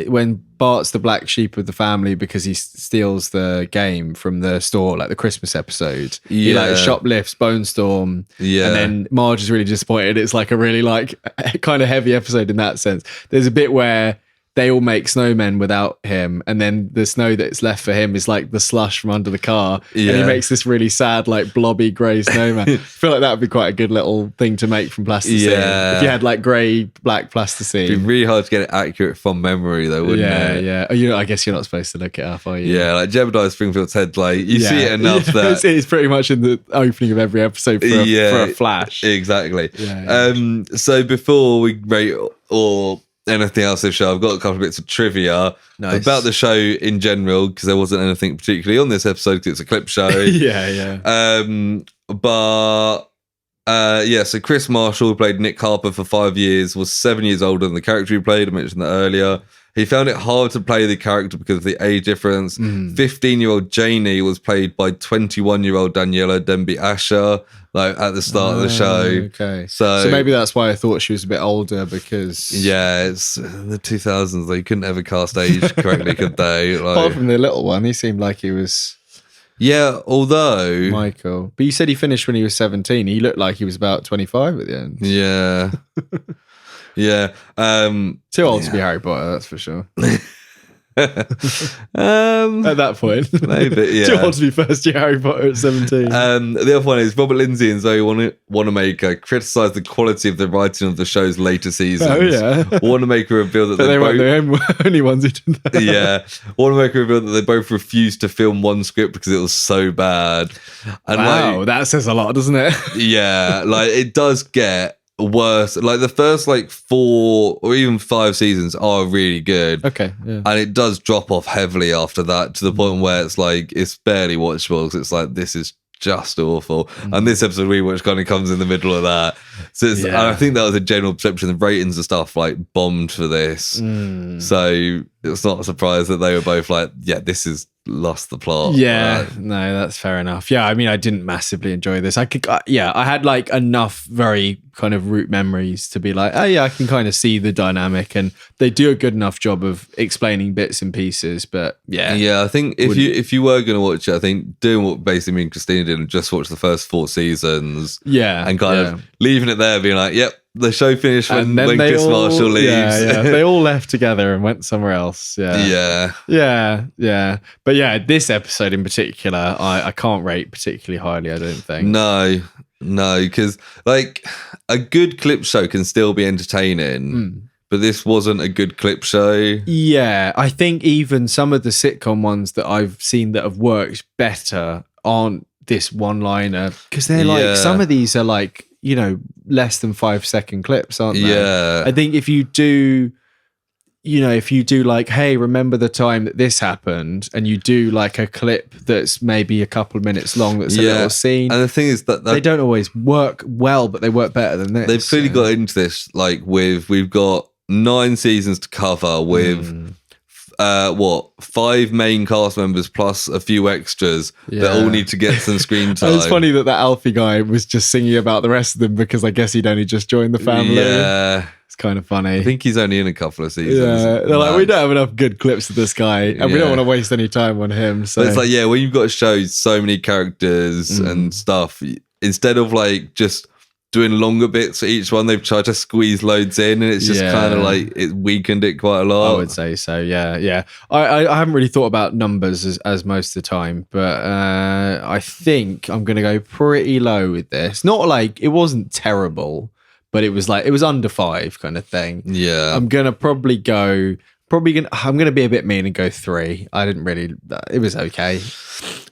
when Bart's the black sheep of the family because he steals the game from the store, like the Christmas episode? He like shoplifts Bone Storm, and then Marge is really disappointed. It's like a really like kind of heavy episode in that sense. There's a bit where they all make snowmen without him, and then the snow that's left for him is like the slush from under the car, and he makes this really sad like blobby grey snowman. I feel like that would be quite a good little thing to make from plasticine. If you had like grey black plasticine. It'd be really hard to get it accurate from memory though, wouldn't it? Yeah. I guess you're not supposed to look it up, are you? Yeah, like Jebediah Springfield's head, like you see it enough that it's pretty much in the opening of every episode for a flash. Exactly. So before we rate or anything else this show, I've got a couple of bits of trivia about the show in general, because there wasn't anything particularly on this episode because it's a clip show. So Chris Marshall, who played Nick Harper for 5 years, was 7 years older than the character he played. I mentioned that earlier. He found it hard to play the character because of the age difference. 15-year-old Janie was played by 21-year-old Daniela Denby Asher, like at the start of the show. Okay. So maybe that's why I thought she was a bit older, because it's the 2000s. They couldn't ever cast age correctly, could they? Like, apart from the little one, he seemed like he was. Yeah, although Michael. But you said he finished when he was 17. He looked like he was about 25 at the end. Yeah. Yeah. Too old to be Harry Potter, that's for sure. At that point, maybe, yeah. Do you want to be first year Harry Potter at 17? The other one is Robert Lindsay and Zoe Wanamaker criticize the quality of the writing of the show's later seasons. Oh yeah, Wanamaker revealed that they weren't the only ones who did that. Yeah, Wanamaker revealed that they both refused to film one script because it was so bad. And wow, that says a lot, doesn't it? Yeah, like it does get worse. Like the first 4 or even 5 seasons are really good. Okay, yeah. And it does drop off heavily after that to the point where it's barely watchable because it's this is just awful. And this episode we watched kind of comes in the middle of that. So and I think that was a general perception. The ratings and stuff bombed for this. So it's not a surprise that they were both this is lost the plot. Yeah, no, that's fair enough. Yeah, I mean, I didn't massively enjoy this. I had enough very kind of root memories to be oh yeah, I can kind of see the dynamic, and they do a good enough job of explaining bits and pieces. But I think if you were going to watch it, I think doing what basically me and Christina did and just watch the first 4 seasons, and kind of leaving it there, being yep. The show finished when Chris Marshall leaves. Yeah, they all left together and went somewhere else. Yeah. But yeah, this episode in particular, I can't rate particularly highly, I don't think. No, because a good clip show can still be entertaining, but this wasn't a good clip show. Yeah, I think even some of the sitcom ones that I've seen that have worked better aren't this one-liner, because they're some of these are less than 5-second clips, aren't they? Yeah. I think if you do, hey, remember the time that this happened, and you do a clip that's maybe a couple of minutes long, that's a little scene. And the thing is that they don't always work well, but they work better than this. They've clearly got into this, we've got 9 seasons to cover with 5 main cast members plus a few extras that all need to get some screen time. It's funny that Alfie guy was just singing about the rest of them, because I guess he'd only just joined the family. Yeah. It's kind of funny. I think he's only in a couple of seasons. Yeah, they're we don't have enough good clips of this guy, and we don't want to waste any time on him. So but it's when you've got to show so many characters and stuff, instead of just doing longer bits for each one, they've tried to squeeze loads in, and it's just kind of it weakened it quite a lot. I would say so. Yeah. I haven't really thought about numbers as most of the time, but I think I'm going to go pretty low with this. Not it wasn't terrible, but it was under 5 kind of thing. Yeah. I'm going to probably go. I'm going to be a bit mean and go 3. I didn't really. It was okay.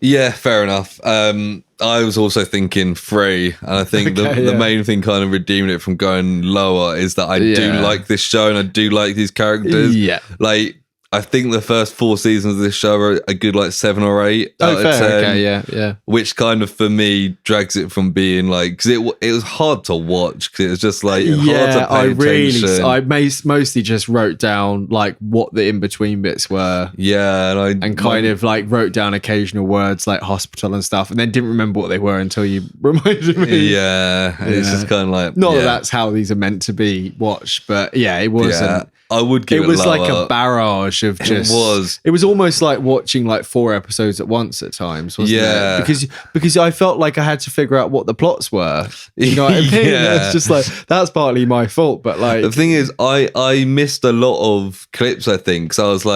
Yeah, fair enough. I was also thinking 3, and I think the main thing kind of redeeming it from going lower is that I do like this show and I do like these characters. Yeah. I think the first 4 seasons of this show are a good 7 or 8 out of 10. Okay, yeah. Which kind of for me drags it from being because it was hard to watch, because it was just hard to pay attention. I mostly just wrote down what the in between bits were. Yeah, and kind of wrote down occasional words like hospital and stuff, and then didn't remember what they were until you reminded me. Yeah, and it's just kind of not that that's how these are meant to be watched, but it wasn't. Yeah. I would give it was lower. A barrage of just. It was almost like watching 4 episodes at once at times, wasn't it? Because I felt like I had to figure out what the plots were. You know what I mean? It's just that's partly my fault, but the thing is, I missed a lot of clips. I think so. I was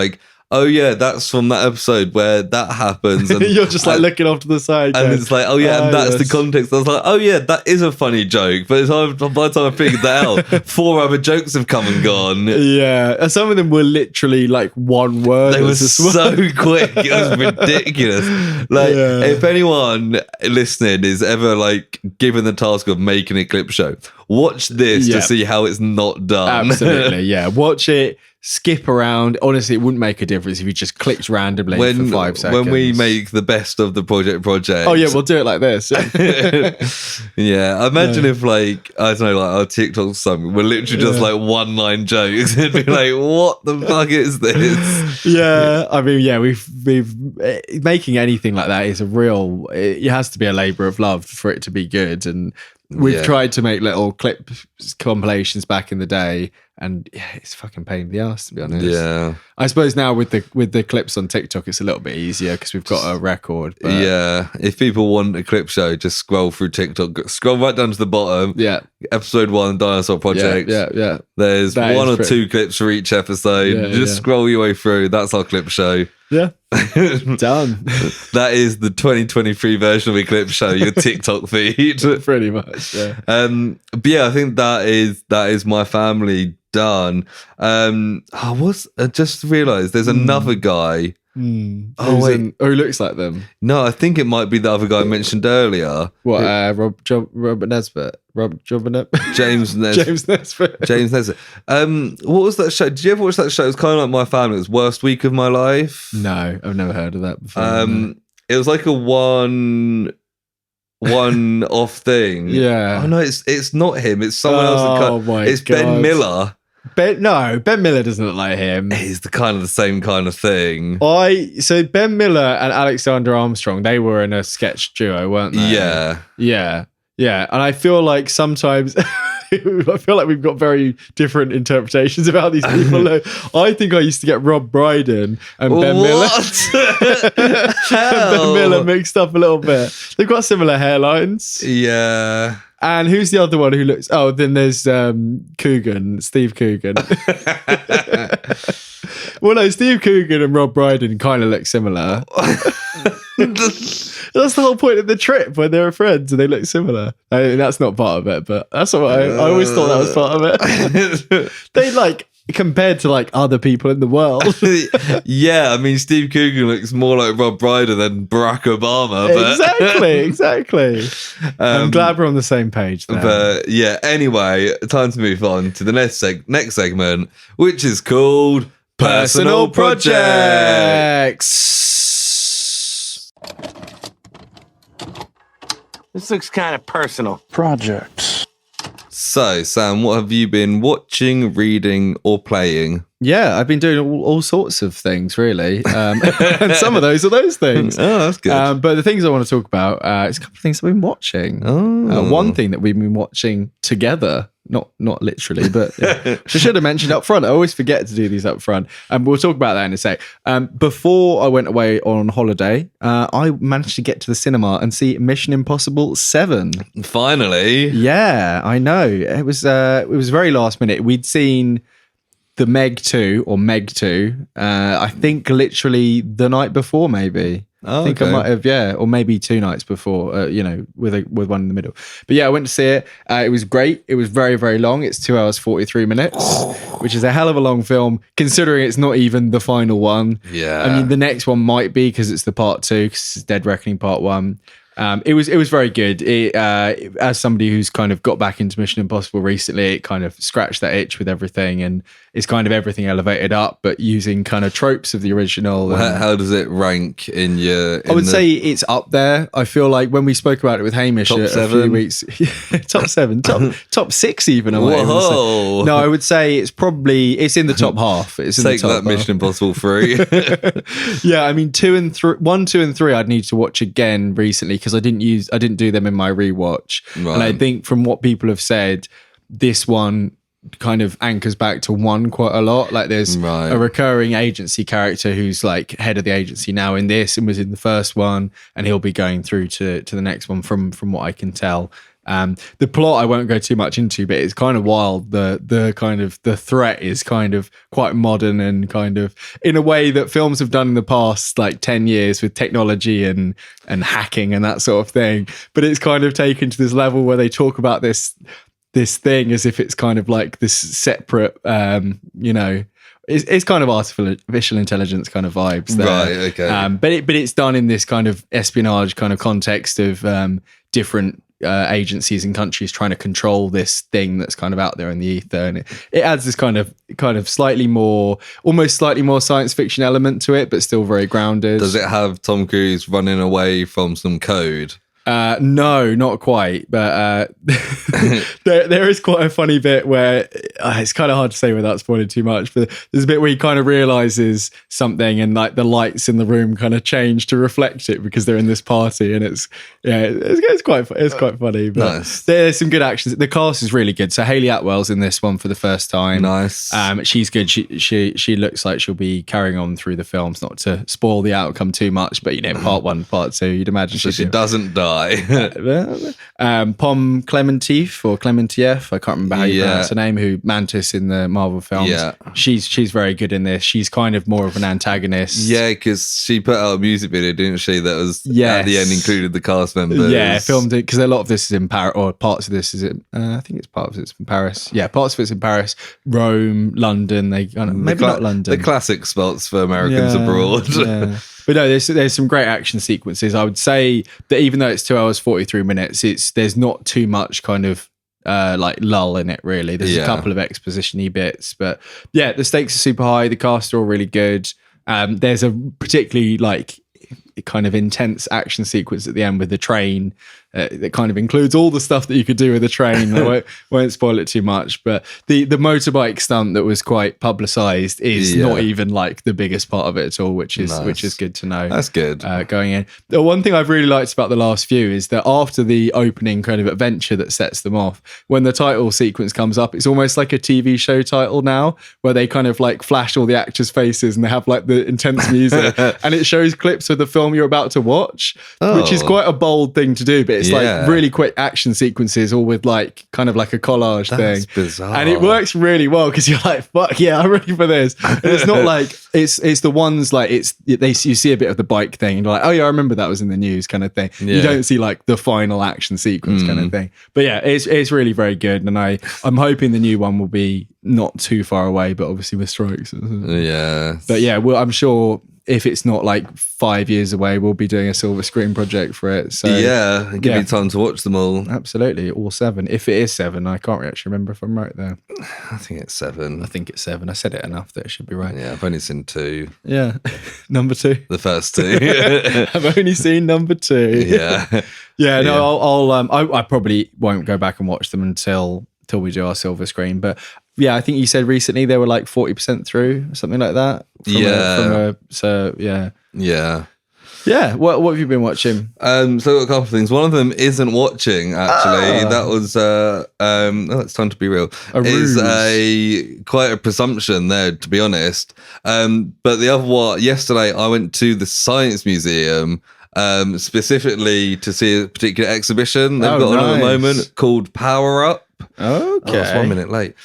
oh yeah, that's from that episode where that happens. And you're just looking off to the side. And it's oh yeah, and that's the context. I was oh yeah, that is a funny joke. But by the time I figured that out, 4 other jokes have come and gone. Yeah. And some of them were literally one word. They were so quick. It was ridiculous. If anyone listening is ever given the task of making a clip show, watch this to see how it's not done. Absolutely, yeah. Watch it. Skip around. Honestly, it wouldn't make a difference if you just clicked randomly for 5 seconds. When we make the best of the project. Oh yeah, we'll do it like this. Yeah, I imagine if I don't know, our TikTok or something, we're literally just 1-line jokes. It'd be what the fuck is this? Yeah, I mean, we've making anything like that is a real. It has to be a labor of love for it to be good, and we've tried to make little clip compilations back in the day, And yeah, it's a fucking pain in the ass, to be honest. Yeah. I suppose now with the clips on TikTok, it's a little bit easier because we've got a record. But yeah. If people want a clip show, just scroll through TikTok. Scroll right down to the bottom. Yeah. Episode 1, Dinosaur Project. Yeah. There's one or two clips for each episode. Just scroll your way through. That's our clip show. Yeah. Done. That is the 2023 version of a clip show, your TikTok feed. Pretty much, yeah. But yeah, I think that is my family done. I just realised there's another guy. Oh wait, who looks like them? No, I think it might be the other guy I mentioned earlier. What? Robert Nesbitt. James Nesbitt. James Nesbitt. James Nesbitt. What was that show? Did you ever watch that show? It was kind of like My Family. It was Worst Week of My Life. No, I've never heard of that before. It was like a one-off thing. Yeah. Oh no, it's not him. It's someone else. It's God. Ben Miller. Ben Miller doesn't look like him. He's the same kind of thing. So Ben Miller and Alexander Armstrong, they were in a sketch duo, weren't they? Yeah. And I feel like sometimes we've got very different interpretations about these people. I think I used to get Rob Brydon and Ben Miller. Ben Miller mixed up a little bit. They've got similar hairlines. Yeah. And who's the other one who looks... Oh, then there's Steve Coogan. Well, no, Steve Coogan and Rob Brydon kind of look similar. That's the whole point of the trip, when they were friends and they look similar. I mean, that's not part of it, but that's what I always thought that was part of it. They compared to other people in the world. Yeah, I mean, Steve Coogan looks more like Rob Brydon than Barack Obama. But Exactly. I'm glad we're on the same page there. But yeah, anyway, time to move on to the next segment, which is called Personal Projects. This looks kind of personal. Projects. So, Sam, what have you been watching, reading, or playing? Yeah, I've been doing all sorts of things, really. And some of those are those things. Oh, that's good. But the things I want to talk about is a couple of things I've been watching. One thing that we've been watching together, not literally, but I should have mentioned up front. I always forget to do these up front. And we'll talk about that in a sec. Before I went away on holiday, I managed to get to the cinema and see Mission Impossible 7. Finally. Yeah, I know. It was very last minute. We'd seen the Meg 2 or Meg 2, I think literally the night before, maybe. Oh, I think I might have, or maybe 2 nights before, with one in the middle. But yeah, I went to see it. It was great. It was very, very long. It's 2 hours, 43 minutes, which is a hell of a long film, considering it's not even the final one. Yeah. I mean, the next one might be because it's the part 2, because it's Dead Reckoning part 1. It was very good. As somebody who's kind of got back into Mission Impossible recently, it kind of scratched that itch with everything, and it's kind of everything elevated up, but using kind of tropes of the original. How does it rank in your? I would say it's up there. I feel like when we spoke about it with Hamish a few weeks, top 7, top 6 even. Whoa! No, I would say it's in the top half. It's in Take the top that half. Mission Impossible 3. Yeah, I mean 1, 2, and 3. I'd need to watch again recently because I didn't do them in my rewatch, right. And I think from what people have said, this one kind of anchors back to 1 quite a lot. Like there's a recurring agency character who's like head of the agency now in this and was in the first one, and he'll be going through to the next one from what I can tell. The plot I won't go too much into, but it's kind of wild. The kind of the threat is kind of quite modern and kind of in a way that films have done in the past like 10 years with technology and hacking and that sort of thing. But it's kind of taken to this level where they talk about this thing as if it's kind of like this separate, it's kind of artificial intelligence kind of vibes there. Right, okay. But it's done in this kind of espionage kind of context of different agencies and countries trying to control this thing that's kind of out there in the ether, and it adds this kind of almost slightly more science fiction element to it, but still very grounded. Does it have Tom Cruise running away from some code? No, not quite. But there is quite a funny bit where it's kind of hard to say without spoiling too much. But there's a bit where he kind of realizes something, and like the lights in the room kind of change to reflect it because they're in this party, and it's quite funny. But Nice. there's some good actions. The cast is really good. So Hayley Atwell's in this one for the first time. Nice. She's good. She looks like she'll be carrying on through the films. Not to spoil the outcome too much, but part 1, part 2, you'd imagine So she doesn't die. Pom Clementif or Clementieff, I can't remember how you pronounce her name, who Mantis in the Marvel films. Yeah. She's very good in this. She's kind of more of an antagonist. Yeah, because she put out a music video, didn't she? That was at the end included the cast members. Yeah, filmed it because a lot of this is in Paris, or parts of this is in. I think it's part of it's in Paris. Yeah, parts of it's in Paris, Rome, London. Not London. The classic spots for Americans abroad. Yeah. But no, there's some great action sequences. I would say that even though it's 2 hours 43 minutes, there's not too much kind of like lull in it really. There's a couple of exposition-y bits, but yeah, the stakes are super high. The cast are all really good. There's a particularly like kind of intense action sequence at the end with the train that kind of includes all the stuff that you could do with a train. I won't spoil it too much, but the motorbike stunt that was quite publicized is not even like the biggest part of it at all, which is good to know. That's good. Going in. The one thing I've really liked about the last few is that after the opening kind of adventure that sets them off, when the title sequence comes up, it's almost like a TV show title now, where they kind of like flash all the actors' faces and they have like the intense music and it shows clips of the film you're about to watch, which is quite a bold thing to do, but it's like really quick action sequences, all with like kind of like a collage thing. Bizarre. And it works really well because you're like, fuck yeah, I'm ready for this. And it's not like it's the ones like you see a bit of the bike thing and you're like, oh yeah, I remember that was in the news kind of thing. You don't see like the final action sequence kind of thing. But yeah, it's really very good, and I'm hoping the new one will be not too far away, but obviously with strikes. Yeah. But yeah, well, I'm sure if it's not like 5 years away, we'll be doing a silver screen project for it. So give me time to watch them all. Absolutely, all 7. If it is 7, I can't actually remember if I'm right there. I think it's 7. I think it's 7. I said it enough that it should be right. Yeah, I've only seen 2. Yeah, number 2. The first 2. I've only seen number 2. Yeah. Yeah. No, I probably won't go back and watch them until we do our silver screen, but. Yeah, I think you said recently they were like 40% through, something like that. Yeah. What have you been watching? So I've got a couple of things. One of them isn't watching actually. That was it's time to be real. Quite a presumption there, to be honest. But the other one, yesterday I went to the Science Museum. Specifically to see a particular exhibition they've got on at the moment called Power Up. Okay. It's 1 minute late.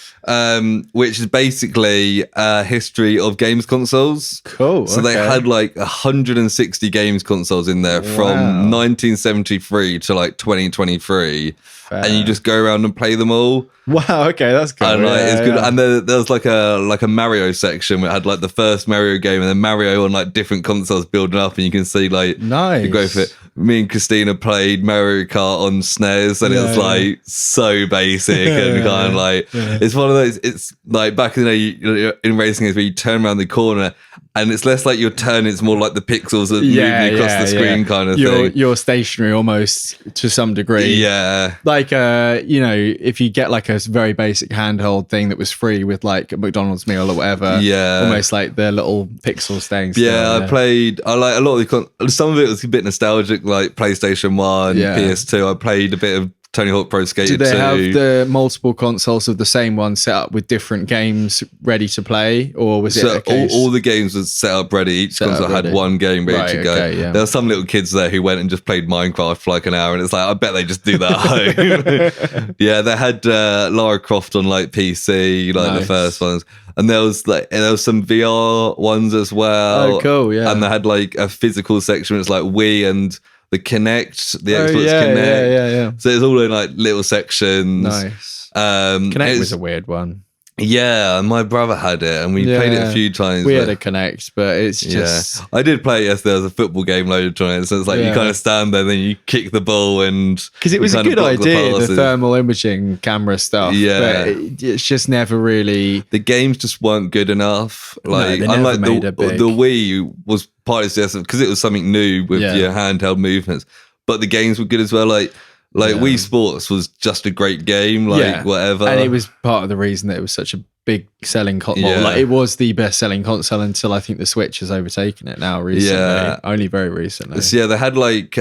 Which is basically a history of games consoles. Cool. So they had like 160 games consoles in there from 1973 to like 2023. And you just go around and play them all. Wow, okay, that's good. And it's good. And there was like a Mario section where it had like the first Mario game and then Mario on like different consoles building up, and you can see like the growth of it. Me and Christina played Mario Kart on SNES, and it was like so basic and kind of like it's one of those. It's like back in the day you're in racing games where you turn around the corner. And it's less like your turn, it's more like the pixels are moving across the screen kind of thing. You're stationary almost to some degree. Yeah. Like, if you get like a very basic handheld thing that was free with like a McDonald's meal or whatever. Yeah. Almost like the little pixel staying still. I like a lot of some of it was a bit nostalgic, like PlayStation 1, PS2. I played a bit of Tony Hawk Pro Skater 2. Do they have the multiple consoles of the same one set up with different games ready to play, or was it a case? All the games was set up ready. Each console had one game ready to go. Okay, There were some little kids there who went and just played Minecraft for like an hour, and it's like, I bet they just do that at home. Yeah, they had Lara Croft on like PC, like the first ones. And there was some VR ones as well. Oh, cool, yeah. And they had like a physical section where it's like Wii and the Kinect, the Xbox Kinect. Yeah. So it's all in like little sections. Nice. Kinect was a weird one. Yeah, my brother had it, and we played it a few times. We had a Kinect, but it's just... I did play it yesterday. There was a football game loaded on it, so it's like you kind of stand there, then you kick the ball, and... Because it was a good idea, the thermal imaging camera stuff, but it's just never really... The games just weren't good enough. Like, unlike the Wii was partly because it was something new with your handheld movements. but the games were good as well. Like Wii Sports was just a great game, whatever. And it was part of the reason that it was such a big selling console. Yeah. Like, it was the best selling console until I think the Switch has overtaken it now recently. Only very recently. So they had like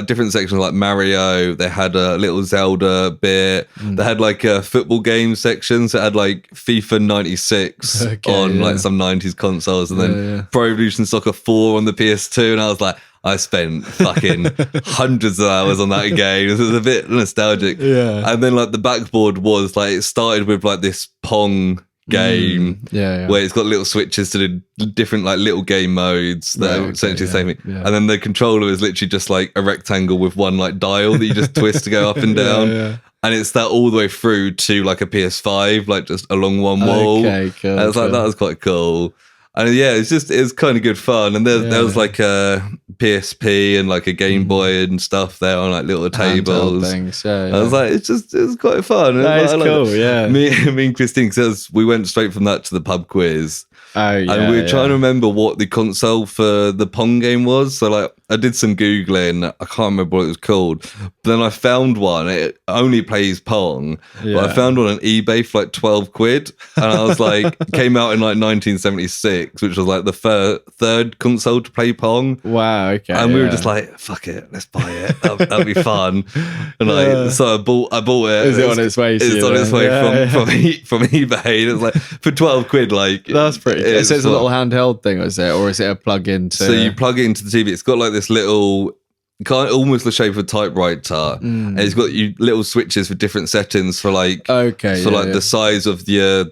different sections like Mario. They had a little Zelda bit. They had like a football game section. So it had like FIFA 96 on like some 90s consoles, and then Pro Evolution Soccer 4 on the PS2. And I was like, I spent fucking hundreds of hours on that game. It was a bit nostalgic. Yeah. And then like the backboard was like, it started with like this Pong game where it's got little switches to the different like little game modes that are essentially the same thing. Yeah. And then the controller is literally just like a rectangle with one like dial that you just twist to go up and down. And it's that all the way through to like a PS5, like just along one wall. Okay, cool. And I was like, that was quite cool. And it's kind of good fun. And there was like a PSP and like a Game Boy and stuff there on like little tables. Things. I was like, it's quite fun. That is cool, yeah. Me and Christine, because we went straight from that to the pub quiz. Oh, yeah. And we were trying to remember what the console for the Pong game was. So like I did some Googling. I can't remember what it was called. But then I found one. It only plays Pong. Yeah. But I found one on eBay for like 12 quid. And I was like, came out in like 1976, which was like the third console to play Pong. Wow, okay. And we were just like, fuck it, let's buy it. That'll be fun. And like, so I bought it. Is it on its way? It's on its way from eBay. And it was like for 12 quid, like that's pretty good. So it's a little handheld thing, is it? Or is it a plug-in to... So you plug it into the TV. It's got like this little, kind of almost the shape of a typewriter. And it's got little switches for different settings for like, the size of your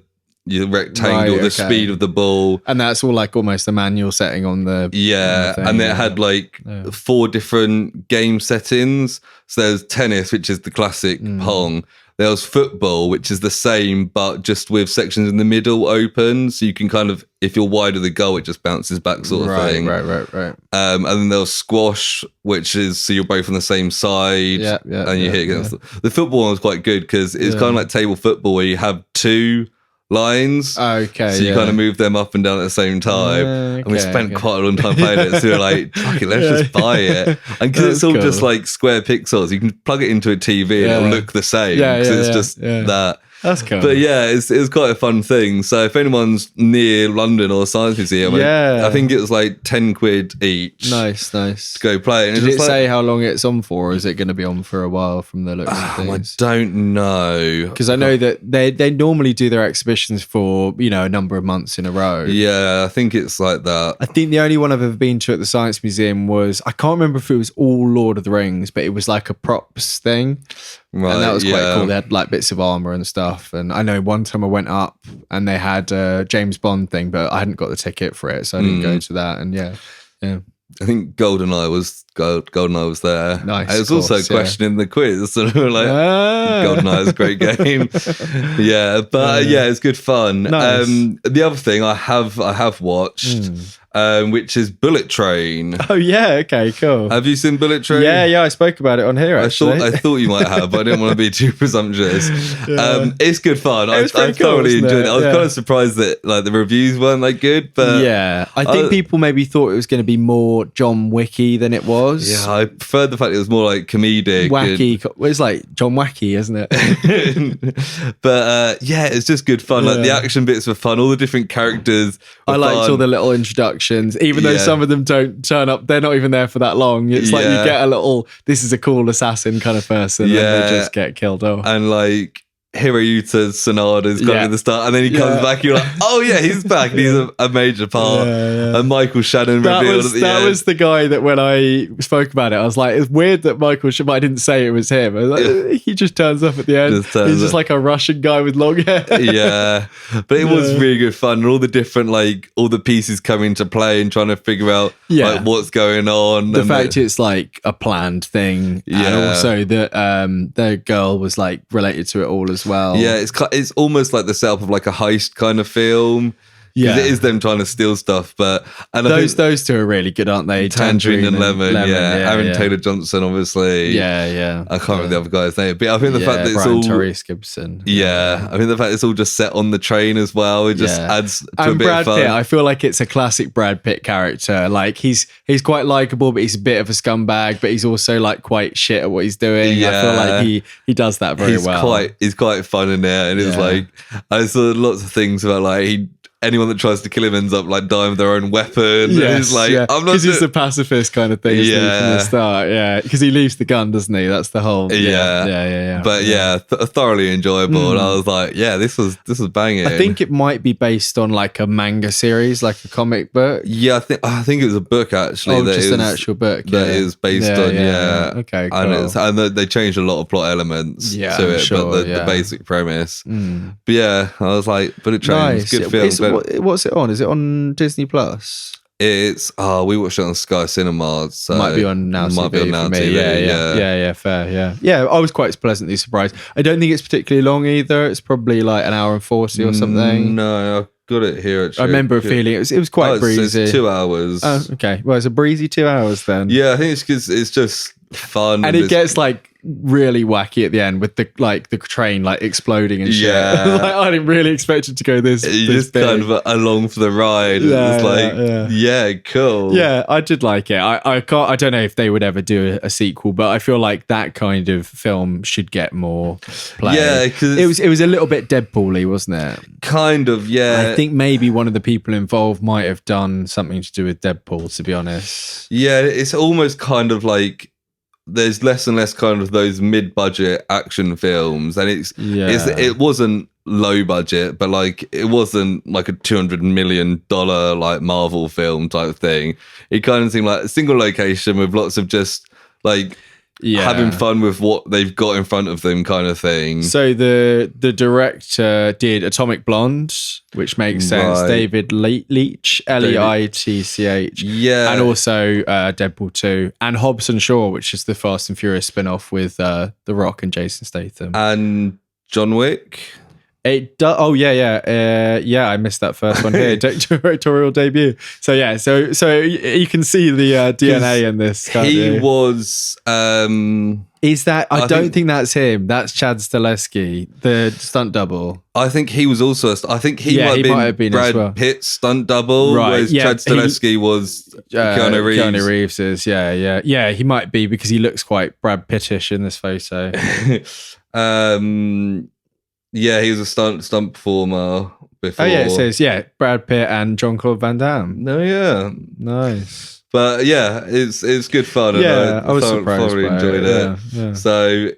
rectangle, the speed of the ball. And that's all like almost the manual setting on the... Yeah. thing, and it had like 4 different game settings. So there's tennis, which is the classic Pong. There was football, which is the same, but just with sections in the middle open. So you can kind of, if you're wide of the goal, it just bounces back sort of thing. Right. And then there was squash, which is, so you're both on the same side. And you hit against the football one was quite good because it's kind of like table football where you have 2 lines. Okay. So you kind of move them up and down at the same time. And we spent quite a long time playing it. So we were like, fuck it, let's just buy it. And because it's all just like square pixels, you can plug it into a TV and it'll look the same. Because it's just that. That's cool. But it's quite a fun thing. So if anyone's near London or Science Museum, I think it was like 10 quid each. Nice. To go play. And Did it say how long it's on for, or is it going to be on for a while from the looks of things? I don't know. Because I know that they normally do their exhibitions for, a number of months in a row. Yeah, I think it's like that. I think the only one I've ever been to at the Science Museum was, I can't remember if it was all Lord of the Rings, but it was like a props thing. Right, and that was quite cool. They had like bits of armor and stuff. And I know one time I went up and they had a James Bond thing, but I hadn't got the ticket for it, so I didn't go to that. And yeah. I think GoldenEye was there. Nice. It was also a question in the quiz. So we were like, GoldenEye is a great game. It's good fun. Nice. The other thing I have watched, which is Bullet Train. Oh yeah, okay, cool. Have you seen Bullet Train? Yeah, I spoke about it on here actually. I thought you might have, but I didn't want to be too presumptuous. It's good fun. I cool, thoroughly enjoyed it. I was kind of surprised that like the reviews weren't that good, but I think people maybe thought it was going to be more John Wicky than it was. Yeah, I preferred the fact it was more like comedic, wacky. It's like John Wacky, isn't it? But it's just good fun. Like the action bits were fun. All the different characters. I liked all the little introductions, even though some of them don't turn up. They're not even there for that long. It's like you get a little, this is a cool assassin kind of person, and they just get killed off. And like Hiroyuta Sanada's gone at the start, and then he comes back. You're like, oh yeah, he's back. And he's a major part. And Michael Shannon revealed at the end. That was the guy that when I spoke about it, I was like, it's weird that Michael Shannon, I didn't say it was him. I was like, he just turns up at the end. He's just like a Russian guy with long hair. But it was really good fun. And all the different, like, all the pieces come into play and trying to figure out like what's going on. The fact it's like a planned thing. And also that the girl was like related to it all as well. Yeah, it's almost like the setup of like a heist kind of film. Yeah. it is them trying to steal stuff. But and those two are really good, aren't they? Tangerine and Lemon. Yeah. Aaron Taylor Johnson, obviously. Yeah. I can't remember the other guy's name, but I think the fact that it's Brian all Tyrese Gibson. I mean the fact it's all just set on the train as well. It just adds to a bit Brad of fun. Pitt, I feel like it's a classic Brad Pitt character. Like he's quite likable, but he's a bit of a scumbag. But he's also like quite shit at what he's doing. Yeah. I feel like he does that very well. He's quite fun in there, and it's like I saw lots of things about like anyone that tries to kill him ends up like dying with their own weapon. Yes, it's like I'm not because he's a pacifist kind of thing. Isn't he, from the start, because he leaves the gun, doesn't he? That's the whole. Yeah. But thoroughly enjoyable, and I was like, this was banging. I think it might be based on like a manga series, like a comic book. Yeah, I think it was a book actually. Oh, just an actual book that is based on. Okay, cool. And they changed a lot of plot elements to it, but the basic premise. But I was like, Bullet Train, nice. Good film. What's it on? Is it on Disney Plus? It's we watched it on Sky Cinema, so might be on Now might be on Now TV. Yeah, fair. Yeah, I was quite pleasantly surprised. I don't think it's particularly long either. It's probably like an hour and 40 or something. No, I've got it here. Actually. I remember feeling it was quite breezy. It's 2 hours. Oh, okay. Well, it's a breezy 2 hours then. Yeah, I think it's because it's just fun, and it gets like really wacky at the end with the train like exploding and shit. Like, I didn't really expect it to go this. You this just big. kind of along for the ride. It's like, cool. Yeah, I did like it. I don't know if they would ever do a sequel, but I feel like that kind of film should get more play. Yeah, because it was a little bit Deadpool-y, wasn't it? Kind of, yeah. I think maybe one of the people involved might have done something to do with Deadpool, to be honest. Yeah, it's almost kind of like there's less and less kind of those mid-budget action films, and it wasn't low budget, but like it wasn't like a $200 million like Marvel film type thing. It kind of seemed like a single location with lots of just like having fun with what they've got in front of them kind of thing. So the director did Atomic Blonde, which makes sense. David Leitch, Leitch. Yeah. And also Deadpool 2. And Hobbs and Shaw, which is the Fast and Furious spin-off with The Rock and Jason Statham. And John Wick. It does. Oh yeah. I missed that first one here. Directorial debut. So you can see the DNA in this. He was. Is that? I don't think that's him. That's Chad Stahelski, the stunt double. I think he was also. I think he might have been Brad Pitt's stunt double, whereas Chad Stahelski was Keanu Reeves. Keanu Reeves is. Yeah. He might be because he looks quite Brad Pittish in this photo. Yeah, he was a stunt performer before. Oh yeah, it says Brad Pitt and Jean-Claude Van Damme. No, yeah, nice. But yeah, it's good fun. Yeah, I was surprised. Thoroughly enjoyed it. Yeah. So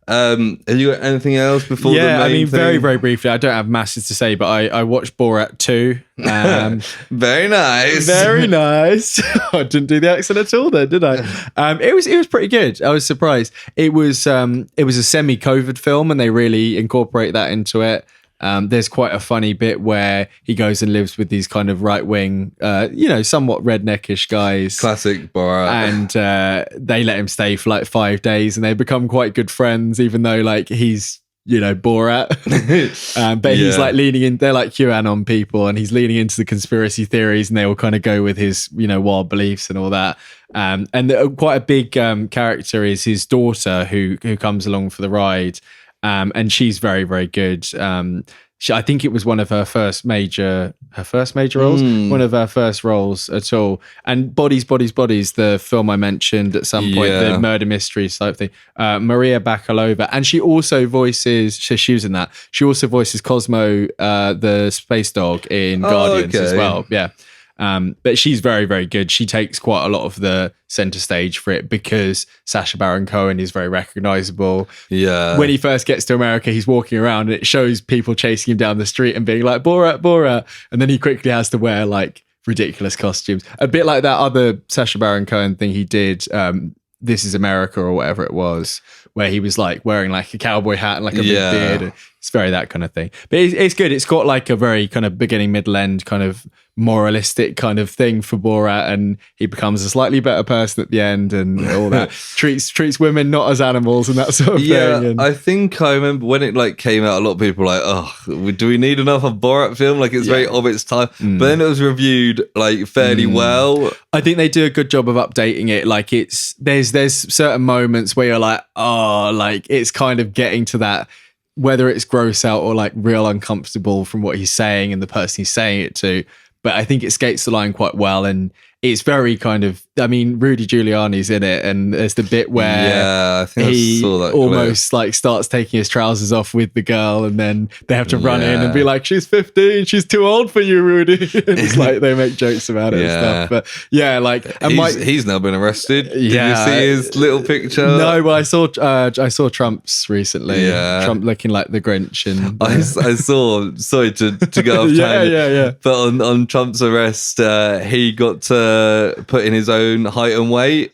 have you got anything else before? Yeah, the main I mean, thing? very very briefly. I don't have masses to say, but I watched Borat 2. Very nice. Very nice. I didn't do the accent at all then, did I? It was pretty good. I was surprised. It was a semi-COVID film, and they really incorporate that into it. There's quite a funny bit where he goes and lives with these kind of right-wing, somewhat redneckish guys. Classic Borat. And they let him stay for like 5 days, and they become quite good friends, even though like he's Borat. But he's like leaning in, they're like QAnon people, and he's leaning into the conspiracy theories, and they all kind of go with his, wild beliefs and all that. And quite a big character is his daughter who comes along for the ride. And she's very, very good. I think it was one of her first major roles, one of her first roles at all. And Bodies, the film I mentioned at some point, the murder mystery type thing. Maria Bakalova, and she also voices. She was in that. She also voices Cosmo, the space dog in Guardians as well. Yeah. But she's very, very good. She takes quite a lot of the center stage for it because Sacha Baron Cohen is very recognizable. Yeah. When he first gets to America, he's walking around and it shows people chasing him down the street and being like, Borat. And then he quickly has to wear like ridiculous costumes. A bit like that other Sacha Baron Cohen thing he did, This Is America or whatever it was, where he was like wearing like a cowboy hat and like a big beard. it's very that kind of thing. But it's good. It's got like a very kind of beginning, middle, end kind of moralistic kind of thing for Borat, and he becomes a slightly better person at the end and all that. treats women not as animals and that sort of thing. And I think I remember when it like came out, a lot of people were like, oh, do we need another Borat film? Like, it's very of its time. But then it was reviewed like fairly well. I think they do a good job of updating it. Like, there's certain moments where you're like, oh, like it's kind of getting to that, whether it's gross out or like real uncomfortable from what he's saying and the person he's saying it to. But I think it skates the line quite well, and it's very kind of, I mean, Rudy Giuliani's in it, and there's the bit where I think he I saw that almost like starts taking his trousers off with the girl, and then they have to run in and be like, she's 15, she's too old for you, Rudy. And it's like they make jokes about it and stuff. But yeah, like, and he's now been arrested. Did you see his little picture? No, but I saw Trump's recently. Yeah. Trump looking like the Grinch. And I saw, sorry to go off tangent, but on Trump's arrest, he got to put in his own height and weight.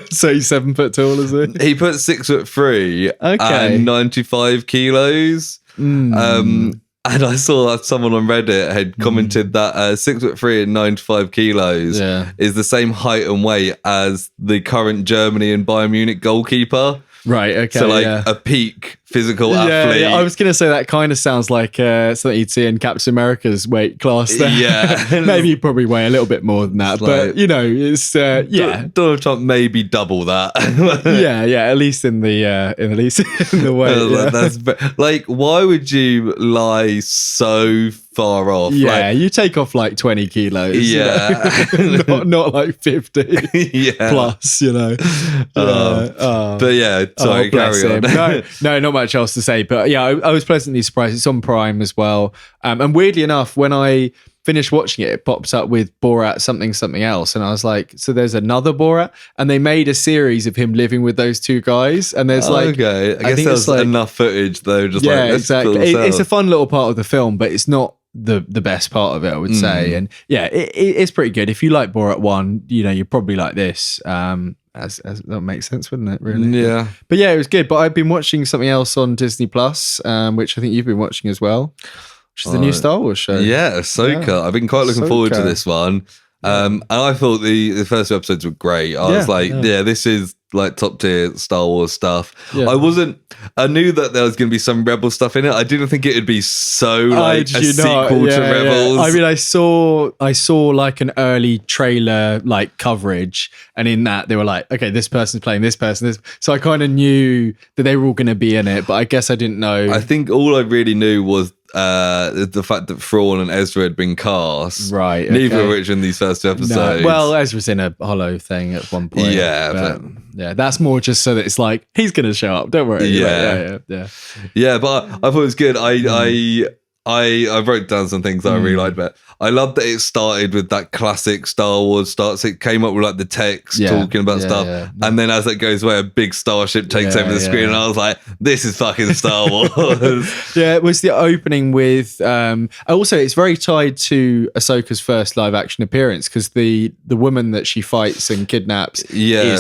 So he's 7 foot tall, is he? He put 6'3" and 95 kilos. And I saw that someone on Reddit had commented that 6'3" and 95 kilos is the same height and weight as the current Germany and Bayern Munich goalkeeper. Right, okay. So like a peak physical athlete. Yeah, I was going to say that kind of sounds like something you'd see in Captain America's weight class there. Yeah. Maybe you probably weigh a little bit more than that. But, you know, it's, Donald Trump maybe double that. yeah, at least in the weight. That's like, why would you lie so far off? Yeah, like, you take off like 20 kilos. Yeah. You know? not like 50 plus, you know. But yeah, sorry, carry on. No, not much else to say. But yeah, I was pleasantly surprised. It's on Prime as well. And weirdly enough, when I finished watching it, it pops up with Borat something else. And I was like, so there's another Borat? And they made a series of him living with those two guys. And there's like... Okay, I guess there's like, enough footage though. Just exactly. It's a fun little part of the film, but it's not the best part of it, I would say. And yeah, it's pretty good. If you like Borat 1, you know, you probably like this. As that makes sense, wouldn't it? Really? Yeah. But yeah, it was good. But I've been watching something else on Disney Plus, which I think you've been watching as well, which is the new Star Wars show. Yeah, Ahsoka. Yeah. I've been quite looking forward to this one. And I thought the first two episodes were great. I was like, this is like top tier Star Wars stuff. Yeah. I knew that there was going to be some Rebel stuff in it. I didn't think it would be so like a sequel to Rebels. I mean, I saw like an early trailer like coverage, and in that they were like, okay, this person's playing this person. So I kind of knew that they were all going to be in it, but I guess I didn't know. I think all I really knew was the fact that Thrawn and Ezra had been cast, right? Okay. Neither of which in these first two episodes. No. Well, Ezra's in a hollow thing at one point. But yeah, that's more just so that it's like he's going to show up. Don't worry. Yeah. But I thought it was good. I wrote down some things that I really liked about it. I love that it started with that classic Star Wars starts. It came up with like the text talking about stuff. And then as it goes away, a big starship takes over the screen. And I was like, this is fucking Star Wars. It was the opening with, also it's very tied to Ahsoka's first live action appearance, because the woman that she fights and kidnaps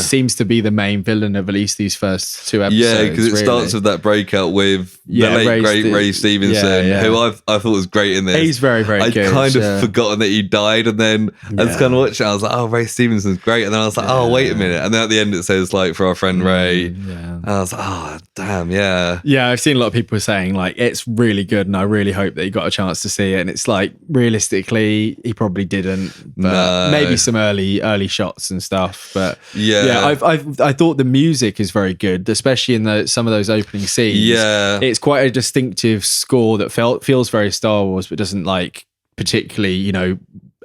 seems to be the main villain of at least these first two episodes. Yeah, because it starts with that breakout with the late great Ray Stevenson, who I thought was great in this. He's very, very good. I'd kind of forgotten that he died, and then I was kind of watching, I was like, oh, Ray Stevenson's great. And then I was like, oh, wait a minute. And then at the end it says like, for our friend Ray. And I was like, oh, damn, yeah. Yeah, I've seen a lot of people saying like, it's really good, and I really hope that you got a chance to see it. And it's like, realistically, he probably didn't. But maybe some early shots and stuff. But I thought the music is very good, especially in some of those opening scenes. Yeah. It's quite a distinctive score that feels very Star Wars, but doesn't like particularly, you know,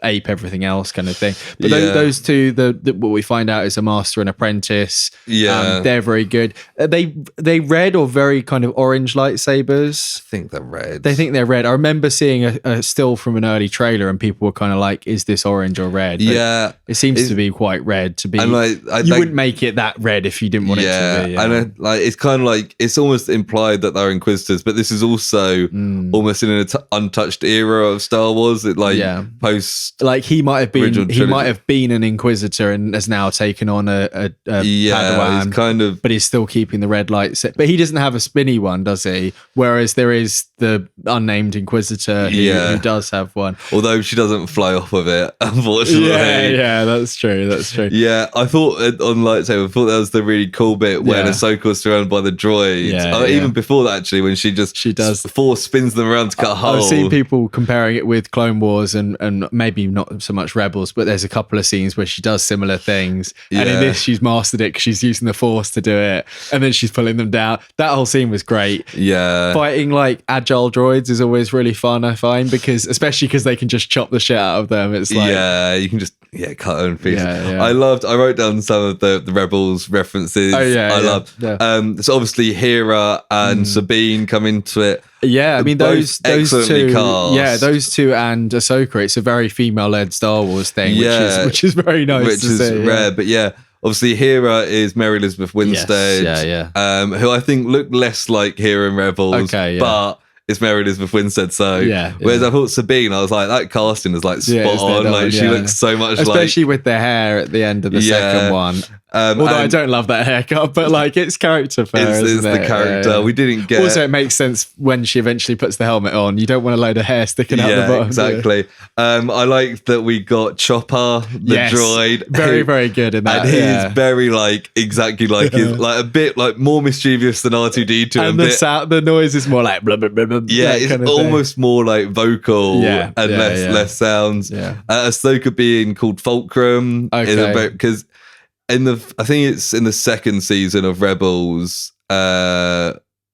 ape everything else kind of thing. But those two, what we find out is a master and apprentice. They're very good. They red or very kind of orange lightsabers? I think they're red. They think they're red. I remember seeing a still from an early trailer, and people were kind of like, is this orange or red? But it seems to be quite red to be. And like, you wouldn't make it that red if you didn't want it to be. And like, it's kind of like, it's almost implied that they're Inquisitors, but this is also almost in an untouched era of Star Wars. It like post like he might have Original trilogy. been an Inquisitor and has now taken on a Yeah, Padawan, he's kind of. but he's still keeping the red light set. But he doesn't have a spinny one, does he? Whereas there is the unnamed Inquisitor who does have one. Although she doesn't fly off with it, unfortunately. Yeah, that's true. Yeah, I thought on Lightsaber, I thought that was the really cool bit when Ahsoka was surrounded by the droids. Even before that, actually, when she does force spins them around to cut a hole. I've seen people comparing it with Clone Wars and maybe not so much Rebels, but there's a couple of scenes where she does similar things. And in this, she's mastered it because she's using the Force to do it. And then she's pulling them down. That whole scene was great. Yeah. Fighting like agile droids is always really fun, I find, especially because they can just chop the shit out of them. It's like, you can just cut them in pieces. Yeah. I wrote down some of the Rebels references. I loved. So obviously Hera and Sabine come into it. Yeah, I mean those two. Cast. Yeah, those two and Ahsoka. It's a very female-led Star Wars thing, which is very nice. Which is rare, but obviously Hera is Mary Elizabeth Winstead. Yes, who I think looked less like Hera in Rebels, but it's Mary Elizabeth Winstead. So whereas I thought Sabine, I was like, that casting is like spot on. Like she looks so much especially with the hair at the end of the second one. Although I don't love that haircut, but like it's character fair. It's the character. We didn't get. Also, it makes sense when she eventually puts the helmet on. You don't want a load of hair sticking out the bottom. Exactly. I like that we got Chopper, the droid. Very, very good in that. And he's very like exactly like his, like a bit like more mischievous than R2D2. And the noise is more like blah blah blah blah. Yeah, it's almost more like vocal and less sounds. Ahsoka being called Fulcrum is because. I think it's in the second season of Rebels.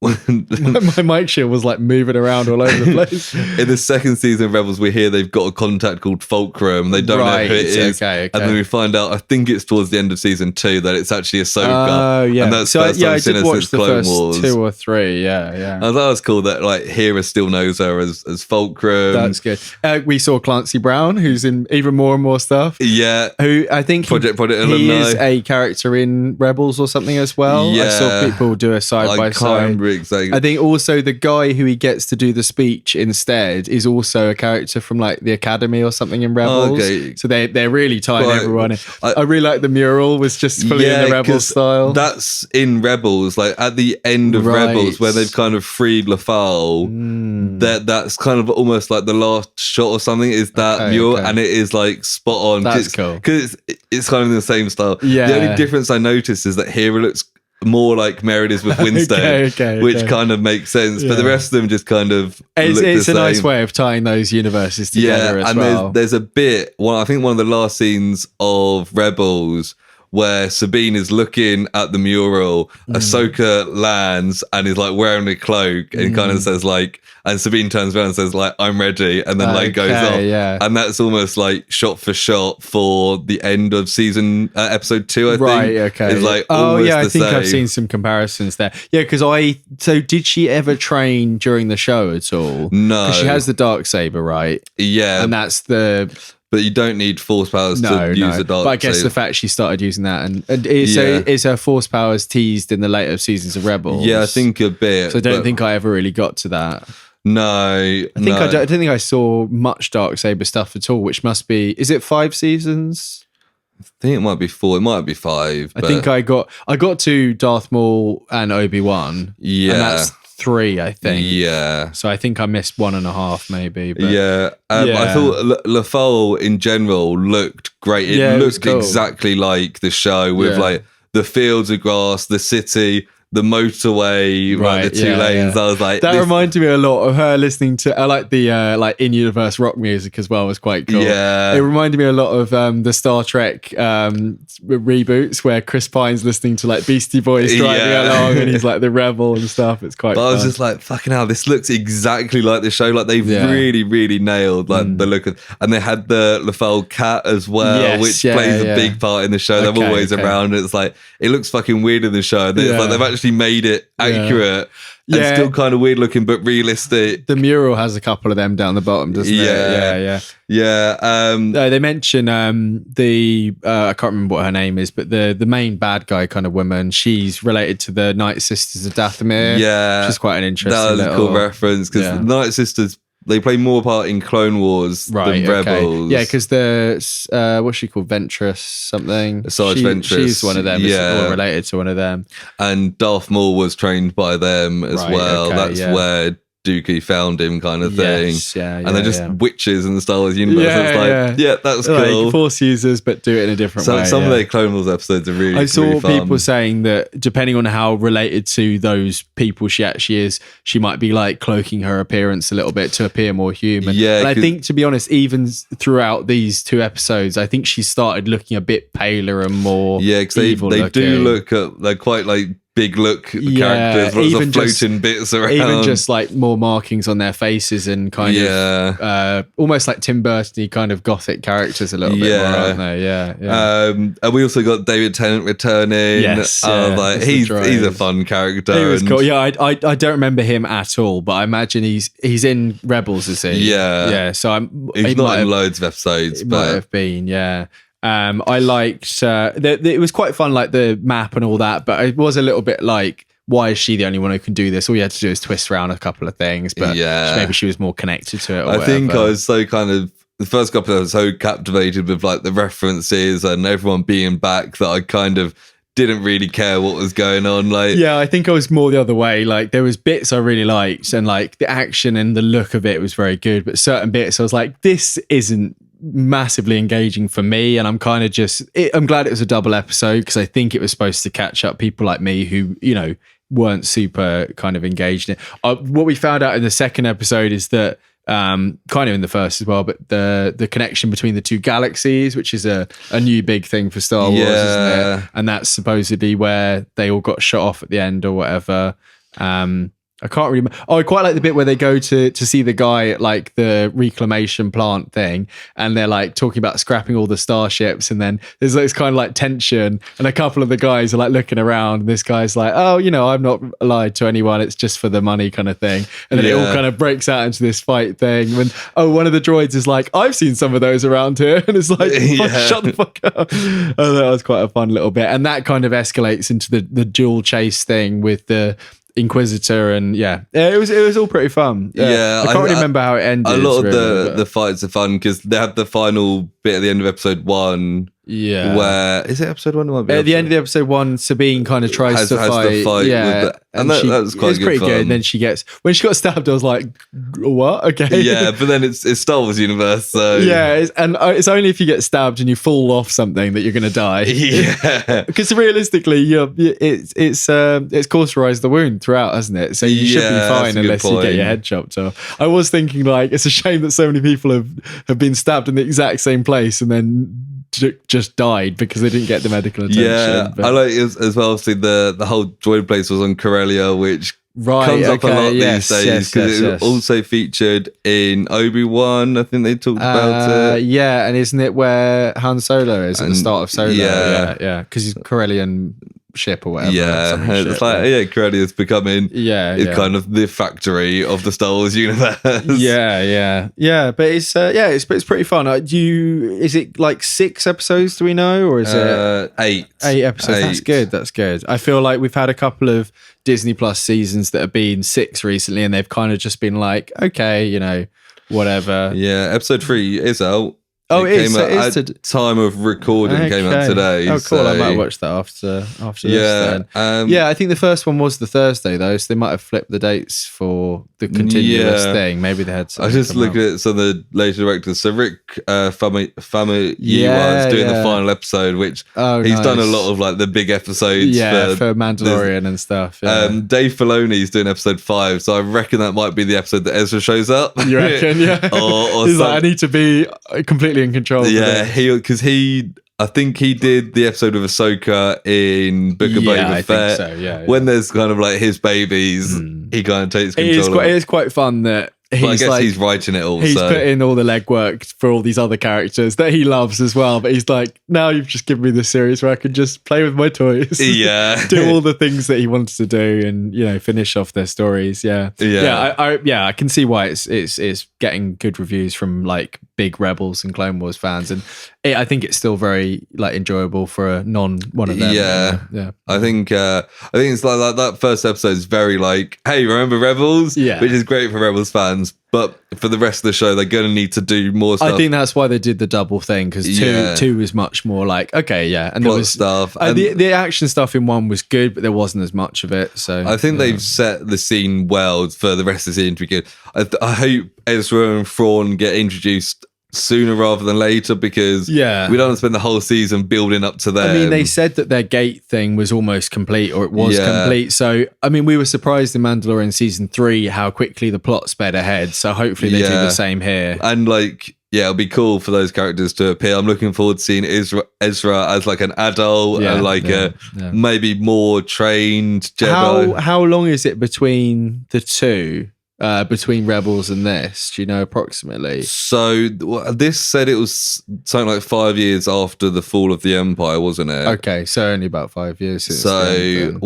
My mic shield was like moving around all over the place. In the second season of Rebels, we hear they've got a contact called Fulcrum. They don't know who it is. Okay. And then we find out, I think it's towards the end of season 2, that it's actually Ahsoka. Oh, yeah. And that's first time I've seen her since Clone Wars. 2 or 3, yeah. I thought that was cool that like Hera still knows her as Fulcrum. That's good. We saw Clancy Brown, who's in even more and more stuff. Yeah. Who I think Project he Alumni. is a character in Rebels or something as well. Yeah. I saw people do a side-by-side. Exactly. I think also the guy who he gets to do the speech instead is also a character from like the Academy or something in Rebels. Okay. So they're really tying everyone in. I really like the mural was just fully in the Rebels style. That's in Rebels, like at the end of Rebels where they've kind of freed Lothal. That's kind of almost like the last shot or something is that mural, and it is like spot on. That's cool because it's kind of in the same style. Yeah. The only difference I noticed is that Hera looks more like Mary Elizabeth Winstead, which kind of makes sense. But the rest of them just kind of it's a nice way of tying those universes together as well. There's a bit, I think one of the last scenes of Rebels where Sabine is looking at the mural, Ahsoka lands and is like wearing a cloak and kind of says like, and Sabine turns around and says like, I'm ready, and then like goes off. Yeah. And that's almost like shot for shot for the end of season episode 2, I think. Right, okay. It's like I think I've seen some comparisons there. Yeah, because so did she ever train during the show at all? No. Because she has the Darksaber, right? Yeah. And that's the... But you don't need force powers to use a dark. But I guess the fact she started using that, so is her force powers teased in the later seasons of Rebels? Yeah, I think a bit. So I don't think I ever really got to that. No, I don't think I saw much Darksaber stuff at all. Which must be, is it 5 seasons? I think it might be 4. It might be 5. I think I got to Darth Maul and Obi-Wan. Yeah, and that's 3, I think. Yeah. So I think I missed 1.5 maybe. But I thought Lothal in general looked great. It looked exactly like the show with like the fields of grass, the city, the motorway, the 2 lanes. I was like, that reminded me a lot of her listening to. I like the like in-universe rock music as well. It was quite cool. Yeah, it reminded me a lot of the Star Trek reboots where Chris Pine's listening to like Beastie Boys driving along, and he's like the rebel and stuff. It's quite. But I was just like, fucking hell, this looks exactly like the show. Like they've really, really nailed like the look of, and they had the Lothal cat as well, which plays a big part in the show. They're always around. It's like it looks fucking weird in the show. It's like they've actually made it accurate and still kind of weird looking but realistic. The mural has a couple of them down the bottom, doesn't it? They mention I can't remember what her name is, but the main bad guy kind of woman, she's related to the Night Sisters of Dathomir. Yeah, which is quite an interesting that was a cool reference because the Night Sisters they play more part in Clone Wars than Rebels. Yeah, because the what's she called, Ventress something. Sarge Ventress. She's one of them. Yeah, or related to one of them. And Darth Maul was trained by them as well. That's where Dookie found him, kind of thing. And they're just witches in the Star Wars universe. That's cool. Like Force users, but do it in a different way. Some of their Clone Wars episodes are really, I saw really fun. people saying that depending on how related to those people she actually is, she might be like cloaking her appearance a little bit to appear more human. Yeah, and I think, to be honest, even throughout these 2 episodes, I think she started looking a bit paler and more because they do look at, they're quite like big look characters, lots of floating bits around. Even just like more markings on their faces and kind of almost like Tim Burton-y kind of gothic characters a little bit more, aren't they? And we also got David Tennant returning. He's a fun character. He was cool. I don't remember him at all, but I imagine he's in Rebels, is he? Yeah. So he's not in loads of episodes, but might have been. I liked it was quite fun, like the map and all that, but it was a little bit like, why is she the only one who can do this? All you had to do is twist around a couple of things, but maybe she was more connected to it. I think I was so kind of, the first couple, I was so captivated with like the references and everyone being back that I kind of didn't really care what was going on. Like, I think I was more the other way. Like, there was bits I really liked, and like the action and the look of it was very good, but certain bits I was like, this isn't massively engaging for me, and I'm kind of I'm glad it was a double episode, because I think it was supposed to catch up people like me who, weren't super kind of engaged in it. What we found out in the second episode is that kind of in the first as well, but the connection between the 2 galaxies, which is a new big thing for Star Wars, isn't it? And that's supposedly where they all got shot off at the end or whatever. I can't remember. I quite like the bit where they go to see the guy at like the reclamation plant thing, and they're like talking about scrapping all the starships, and then there's this kind of like tension, and a couple of the guys are like looking around, and this guy's like, oh, I'm not lied to anyone, it's just for the money kind of thing. And then it all kind of breaks out into this fight thing when one of the droids is like, I've seen some of those around here, and it's like, shut the fuck up. Oh, that was quite a fun little bit, and that kind of escalates into the dual chase thing with the Inquisitor, and it was all pretty fun. I can't really remember how it ended. A lot of the fights are fun because they have the final bit at the end of episode 1. Where is it? Episode 1? At the end of the episode 1, Sabine kind of tries to fight. And that was quite pretty good. And then when she got stabbed, I was like, "What? Okay." But then it's Star Wars universe, so it's only if you get stabbed and you fall off something that you're going to die. Because realistically, it's cauterized the wound throughout, hasn't it? So you should be fine unless you get your head chopped off. I was thinking like, it's a shame that so many people have been stabbed in the exact same place and then just died because they didn't get the medical attention. I like it as well. Obviously, the whole droid place was on Corellia, which comes up a lot these days because it was also featured in Obi-Wan. I think they talked about it. And isn't it where Han Solo is at the start of Solo? Because he's Corellian ship or whatever. It's like Corellia's becoming kind of the factory of the Star Wars universe. But it's pretty fun. Is it like 6 episodes, do we know, or is it 8 episodes? That's good. I feel like we've had a couple of Disney Plus seasons that have been 6 recently, and they've kind of just been like, okay, whatever. Episode 3 is out. Oh, it came out at time of recording. Came out today. Oh, cool! I might watch that after this. Then. I think the first one was the Thursday though, so they might have flipped the dates for the continuous thing. Maybe they had. I just looked at some of the later directors. So Rick Famuyiwa is doing the final episode, which he's done a lot of like the big episodes. For Mandalorian and stuff. Dave Filoni's doing episode 5, so I reckon that might be the episode that Ezra shows up. You reckon? Yeah. or he's like, I need to be completely in control. I think he did the episode of Ahsoka in Book of Boba Fett. I think so, when there's kind of like his babies, he kind of takes control. It is quite fun that he's writing it all. He's put in all the legwork for all these other characters that he loves as well. But he's like, now you've just given me this series where I can just play with my toys. Do all the things that he wanted to do and, finish off their stories. I can see why it's getting good reviews from like big Rebels and Clone Wars fans. And I think it's still very like enjoyable for a non one of them. Yeah. I think it's like that first episode is very like, hey, remember Rebels? Yeah. Which is great for Rebels fans. But for the rest of the show, they're going to need to do more stuff. I think that's why they did the double thing, because two was much more like, okay, yeah. And plot there was stuff. the action stuff in one was good, but there wasn't as much of it. So I think they've set the scene well for the rest of the scene to be good. I hope Ezra and Thrawn get introduced sooner rather than later, because we don't want to spend the whole season building up to them. I mean, they said that their gate thing was almost complete, or it was complete. So, I mean, we were surprised in Mandalorian season 3 how quickly the plot sped ahead. So hopefully they do the same here. And like, it'll be cool for those characters to appear. I'm looking forward to seeing Ezra as like an adult and like maybe more trained Jedi. How long is it between the two? Between Rebels and this, do you know approximately? So this said it was something like 5 years after the fall of the Empire, wasn't it? Okay, so only about 5 years since. So then.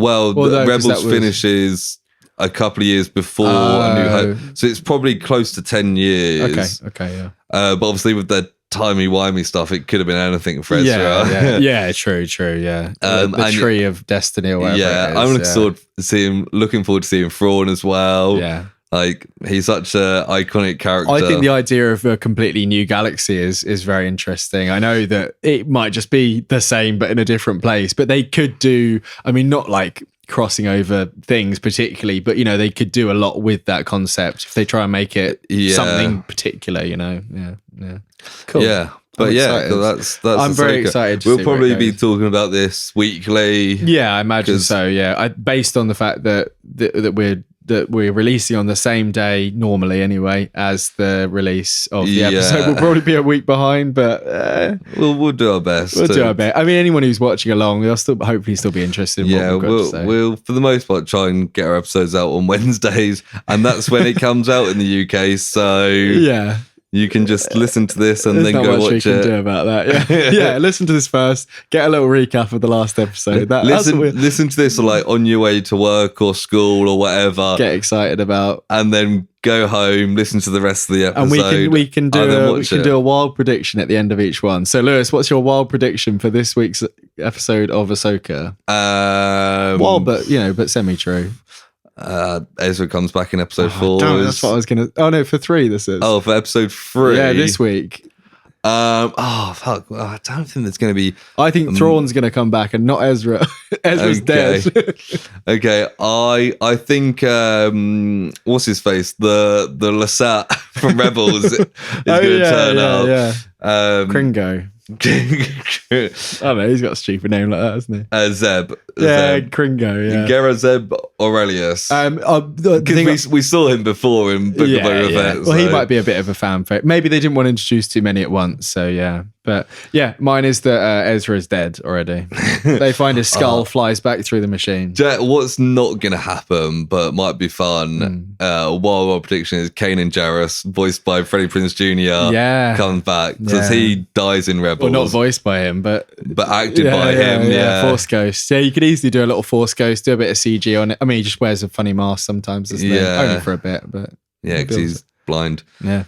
Rebels finishes a couple of years before A New Hope, so it's probably close to 10 years. Okay, yeah. But obviously with the timey-wimey stuff, it could have been anything for Ezra. Yeah, true, yeah. The tree of destiny or whatever. Yeah, it is, I'm looking forward to seeing Thrawn as well. Yeah. Like, he's such an iconic character. I think the idea of a completely new galaxy is very interesting. I know that it might just be the same, but in a different place. But they could do, I mean, not like crossing over things particularly, but, you know, they could do a lot with that concept if they try and make it something particular, you know? Yeah. Cool. Yeah. But that's I'm very excited to we'll probably be talking about this weekly. Yeah, I imagine so, yeah. Based on the fact that we're releasing on the same day normally anyway as the release of the episode. We'll probably be a week behind, but we'll do our best. We'll do our best. I mean, anyone who's watching along, they'll hopefully still be interested in what we've got to say. We'll for the most part try and get our episodes out on Wednesdays, and that's when it comes out in the UK. So yeah. You can just listen to this and There's then go watch it. There's not much we can do about that. Yeah, listen to this first. Get a little recap of the last episode. Listen to this like on your way to work or school or whatever. Get excited about, and then go home. Listen to the rest of the episode. And we can do a wild prediction at the end of each one. So, Lewis, what's your wild prediction for this week's episode of Ahsoka? Wild, but semi-true. Ezra comes back in episode 4. That's what I was gonna. Oh no, for 3 this is. Oh, for episode 3. Yeah, this week. Fuck. I don't think there's gonna be. I think Thrawn's gonna come back and not Ezra. Ezra's dead. Okay. I think what's his face? The Lasat from Rebels is gonna turn up. Yeah. Kringo. I don't know, he's got a stupid name like that, hasn't he? Zeb. Kringo, yeah. Gera Zeb Aurelius. Because we saw him before in Book of Boba Fett. Well, he might be a bit of a fan favorite. Maybe they didn't want to introduce too many at once, so yeah. But yeah, mine is that Ezra is dead already. They find his skull, flies back through the machine. What's not going to happen, but might be fun, wild prediction is Kanan Jarrus, voiced by Freddie Prinze Jr., comes back, because he dies in Rebels. Well, not voiced by him, but acted by him. Yeah, Force Ghost. Yeah, you could easily do a little Force Ghost, do a bit of CG on it. I mean, he just wears a funny mask sometimes, doesn't he? Only for a bit, but because he's blind. Yeah,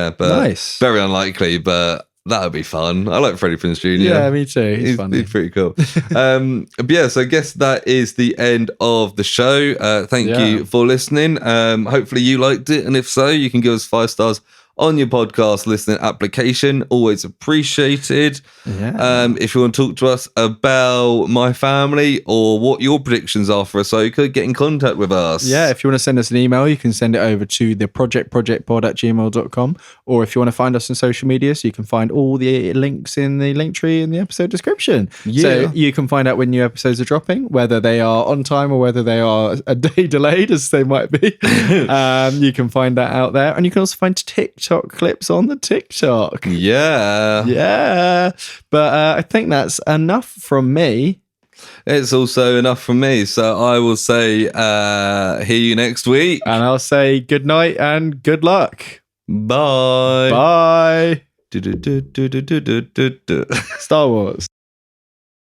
but nice. Very unlikely, but that would be fun. I like Freddie Prinze Jr. Yeah, me too. He's funny. He's pretty cool. But yeah, so I guess that is the end of the show. Thank you for listening. Hopefully you liked it, and if so, you can give us 5 stars on your podcast listening application. Always appreciated. If you want to talk to us about My Family or what your predictions are for Ahsoka, get in contact with us. Yeah, if you want to send us an email, you can send it over to theprojectpod@gmail.com, or if you want to find us on social media, so you can find all the links in the link tree in the episode description. So you can find out when new episodes are dropping, whether they are on time or whether they are a day delayed, as they might be. You can find that out there, and you can also find TikTok clips on the TikTok. Yeah. But I think that's enough from me. It's also enough from me. So I will say, hear you next week. And I'll say good night and good luck. Bye. Bye. Star Wars.